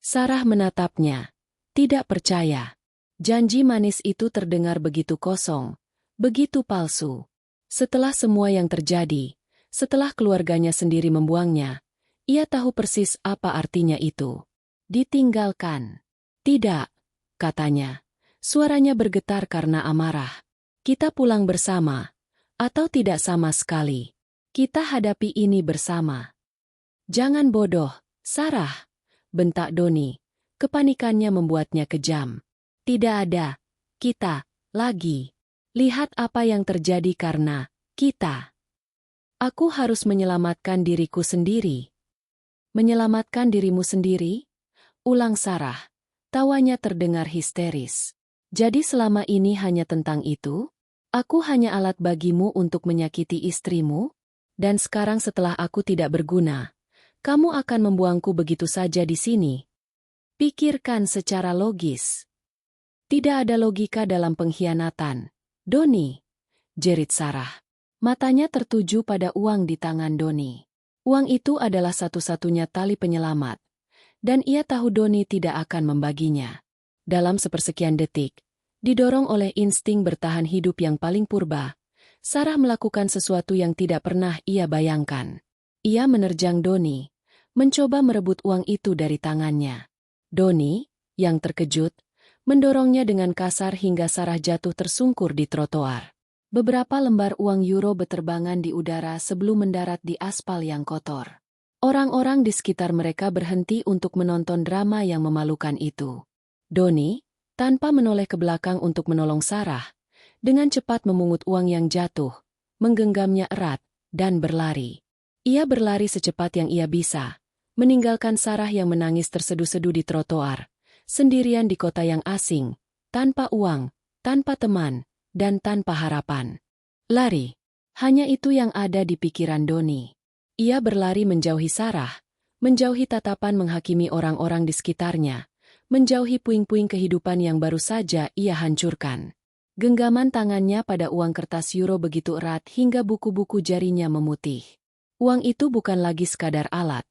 Sarah menatapnya, tidak percaya. Janji manis itu terdengar begitu kosong, begitu palsu. Setelah semua yang terjadi, setelah keluarganya sendiri membuangnya, ia tahu persis apa artinya itu. Ditinggalkan. Tidak, katanya. Suaranya bergetar karena amarah. Kita pulang bersama, atau tidak sama sekali. Kita hadapi ini bersama. Jangan bodoh, Sarah, bentak Doni. Kepanikannya membuatnya kejam. Tidak ada kita lagi. Lihat apa yang terjadi karena kita. Aku harus menyelamatkan diriku sendiri. Menyelamatkan dirimu sendiri? Ulang Sarah. Tawanya terdengar histeris. Jadi selama ini hanya tentang itu? Aku hanya alat bagimu untuk menyakiti istrimu? Dan sekarang setelah aku tidak berguna, kamu akan membuangku begitu saja di sini? Pikirkan secara logis. Tidak ada logika dalam pengkhianatan. Doni, jerit Sarah. Matanya tertuju pada uang di tangan Doni. Uang itu adalah satu-satunya tali penyelamat, dan ia tahu Doni tidak akan membaginya. Dalam sepersekian detik, didorong oleh insting bertahan hidup yang paling purba, Sarah melakukan sesuatu yang tidak pernah ia bayangkan. Ia menerjang Doni, mencoba merebut uang itu dari tangannya. Doni, yang terkejut, mendorongnya dengan kasar hingga Sarah jatuh tersungkur di trotoar. Beberapa lembar uang euro beterbangan di udara sebelum mendarat di aspal yang kotor. Orang-orang di sekitar mereka berhenti untuk menonton drama yang memalukan itu. Doni, tanpa menoleh ke belakang untuk menolong Sarah, dengan cepat memungut uang yang jatuh, menggenggamnya erat, dan berlari. Ia berlari secepat yang ia bisa, meninggalkan Sarah yang menangis terseduh-seduh di trotoar, sendirian di kota yang asing, tanpa uang, tanpa teman, dan tanpa harapan. Lari. Hanya itu yang ada di pikiran Doni. Ia berlari menjauhi Sarah, menjauhi tatapan menghakimi orang-orang di sekitarnya, menjauhi puing-puing kehidupan yang baru saja ia hancurkan. Genggaman tangannya pada uang kertas euro begitu erat hingga buku-buku jarinya memutih. Uang itu bukan lagi sekadar alat,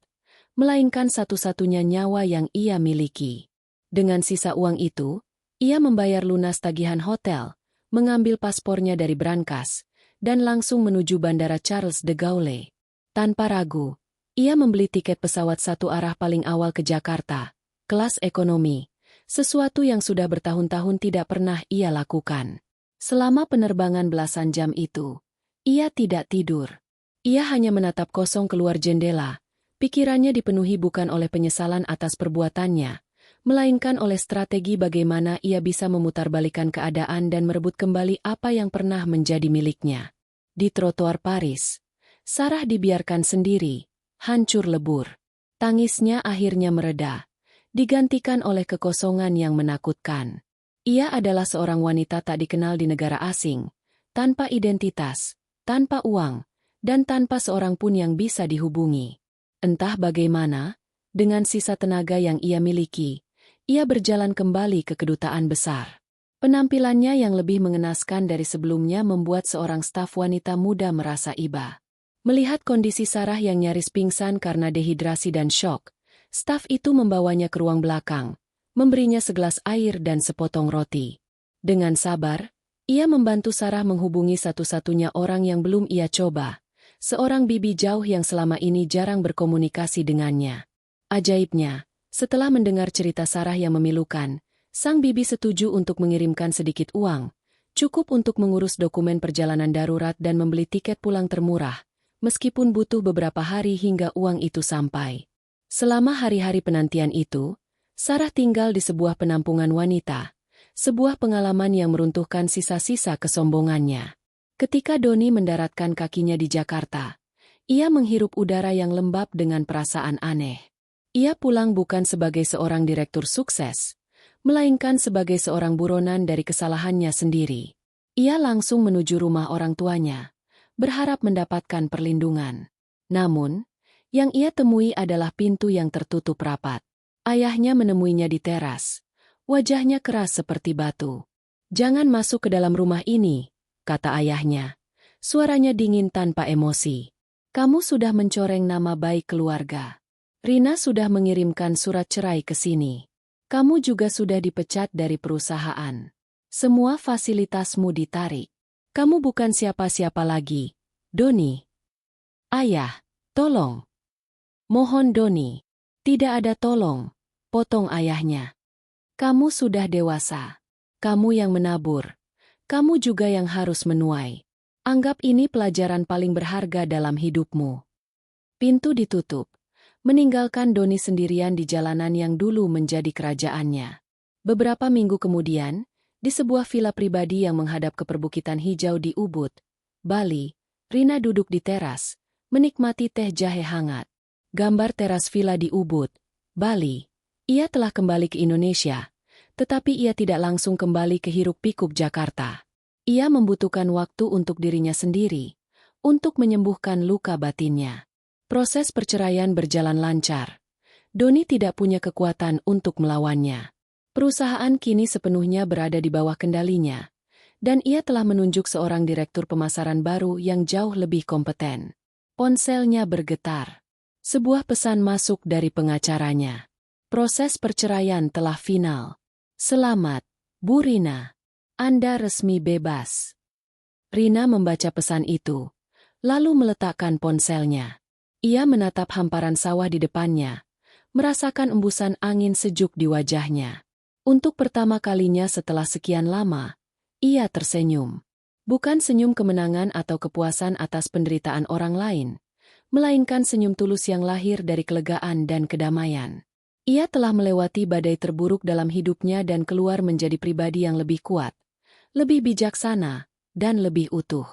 melainkan satu-satunya nyawa yang ia miliki. Dengan sisa uang itu, ia membayar lunas tagihan hotel, mengambil paspornya dari brankas, dan langsung menuju Bandara Charles de Gaulle. Tanpa ragu, ia membeli tiket pesawat satu arah paling awal ke Jakarta, kelas ekonomi, sesuatu yang sudah bertahun-tahun tidak pernah ia lakukan. Selama penerbangan belasan jam itu, ia tidak tidur. Ia hanya menatap kosong keluar jendela, pikirannya dipenuhi bukan oleh penyesalan atas perbuatannya, melainkan oleh strategi bagaimana ia bisa memutarbalikkan keadaan dan merebut kembali apa yang pernah menjadi miliknya. Di trotoar Paris, Sarah dibiarkan sendiri, hancur lebur. Tangisnya akhirnya mereda, digantikan oleh kekosongan yang menakutkan. Ia adalah seorang wanita tak dikenal di negara asing, tanpa identitas, tanpa uang, dan tanpa seorang pun yang bisa dihubungi. Entah bagaimana, dengan sisa tenaga yang ia miliki, ia berjalan kembali ke kedutaan besar. Penampilannya yang lebih mengenaskan dari sebelumnya membuat seorang staf wanita muda merasa iba. Melihat kondisi Sarah yang nyaris pingsan karena dehidrasi dan syok, staf itu membawanya ke ruang belakang, memberinya segelas air dan sepotong roti. Dengan sabar, ia membantu Sarah menghubungi satu-satunya orang yang belum ia coba, seorang bibi jauh yang selama ini jarang berkomunikasi dengannya. Ajaibnya, setelah mendengar cerita Sarah yang memilukan, sang bibi setuju untuk mengirimkan sedikit uang, cukup untuk mengurus dokumen perjalanan darurat dan membeli tiket pulang termurah, meskipun butuh beberapa hari hingga uang itu sampai. Selama hari-hari penantian itu, Sarah tinggal di sebuah penampungan wanita, sebuah pengalaman yang meruntuhkan sisa-sisa kesombongannya. Ketika Doni mendaratkan kakinya di Jakarta, ia menghirup udara yang lembab dengan perasaan aneh. Ia pulang bukan sebagai seorang direktur sukses, melainkan sebagai seorang buronan dari kesalahannya sendiri. Ia langsung menuju rumah orang tuanya, berharap mendapatkan perlindungan. Namun, yang ia temui adalah pintu yang tertutup rapat. Ayahnya menemuinya di teras. Wajahnya keras seperti batu. "Jangan masuk ke dalam rumah ini," kata ayahnya. Suaranya dingin tanpa emosi. "Kamu sudah mencoreng nama baik keluarga. Rina sudah mengirimkan surat cerai ke sini. Kamu juga sudah dipecat dari perusahaan. Semua fasilitasmu ditarik. Kamu bukan siapa-siapa lagi, Doni." "Ayah, tolong." "Mohon Doni." "Tidak ada tolong," potong ayahnya. "Kamu sudah dewasa. Kamu yang menabur. Kamu juga yang harus menuai. Anggap ini pelajaran paling berharga dalam hidupmu." Pintu ditutup, meninggalkan Doni sendirian di jalanan yang dulu menjadi kerajaannya. Beberapa minggu kemudian, di sebuah villa pribadi yang menghadap ke perbukitan hijau di Ubud, Bali, Rina duduk di teras, menikmati teh jahe hangat. Gambar teras villa di Ubud, Bali. Ia telah kembali ke Indonesia, tetapi ia tidak langsung kembali ke hiruk-pikuk Jakarta. Ia membutuhkan waktu untuk dirinya sendiri, untuk menyembuhkan luka batinnya. Proses perceraian berjalan lancar. Doni tidak punya kekuatan untuk melawannya. Perusahaan kini sepenuhnya berada di bawah kendalinya, dan ia telah menunjuk seorang direktur pemasaran baru yang jauh lebih kompeten. Ponselnya bergetar. Sebuah pesan masuk dari pengacaranya. "Proses perceraian telah final. Selamat, Bu Rina. Anda resmi bebas." Rina membaca pesan itu, lalu meletakkan ponselnya. Ia menatap hamparan sawah di depannya, merasakan embusan angin sejuk di wajahnya. Untuk pertama kalinya setelah sekian lama, ia tersenyum. Bukan senyum kemenangan atau kepuasan atas penderitaan orang lain, melainkan senyum tulus yang lahir dari kelegaan dan kedamaian. Ia telah melewati badai terburuk dalam hidupnya dan keluar menjadi pribadi yang lebih kuat, lebih bijaksana, dan lebih utuh.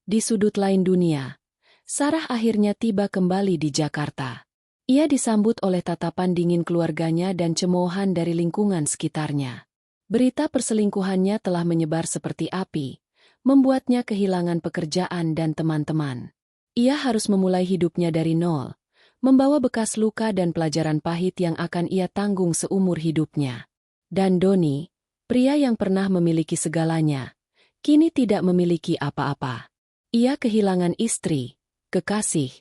Di sudut lain dunia, Sarah akhirnya tiba kembali di Jakarta. Ia disambut oleh tatapan dingin keluarganya dan cemoohan dari lingkungan sekitarnya. Berita perselingkuhannya telah menyebar seperti api, membuatnya kehilangan pekerjaan dan teman-teman. Ia harus memulai hidupnya dari nol, membawa bekas luka dan pelajaran pahit yang akan ia tanggung seumur hidupnya. Dan Doni, pria yang pernah memiliki segalanya, kini tidak memiliki apa-apa. Ia kehilangan istri, kekasih,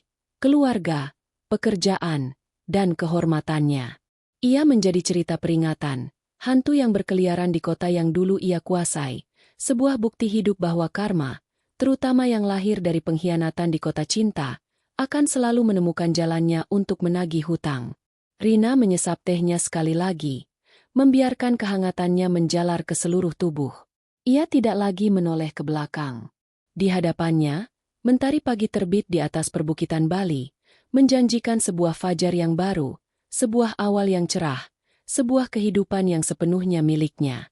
keluarga, pekerjaan, dan kehormatannya. Ia menjadi cerita peringatan, hantu yang berkeliaran di kota yang dulu ia kuasai, sebuah bukti hidup bahwa karma, terutama yang lahir dari pengkhianatan di kota cinta, akan selalu menemukan jalannya untuk menagih hutang. Rina menyesap tehnya sekali lagi, membiarkan kehangatannya menjalar ke seluruh tubuh. Ia tidak lagi menoleh ke belakang. Di hadapannya, mentari pagi terbit di atas perbukitan Bali, menjanjikan sebuah fajar yang baru, sebuah awal yang cerah, Sebuah kehidupan yang sepenuhnya miliknya.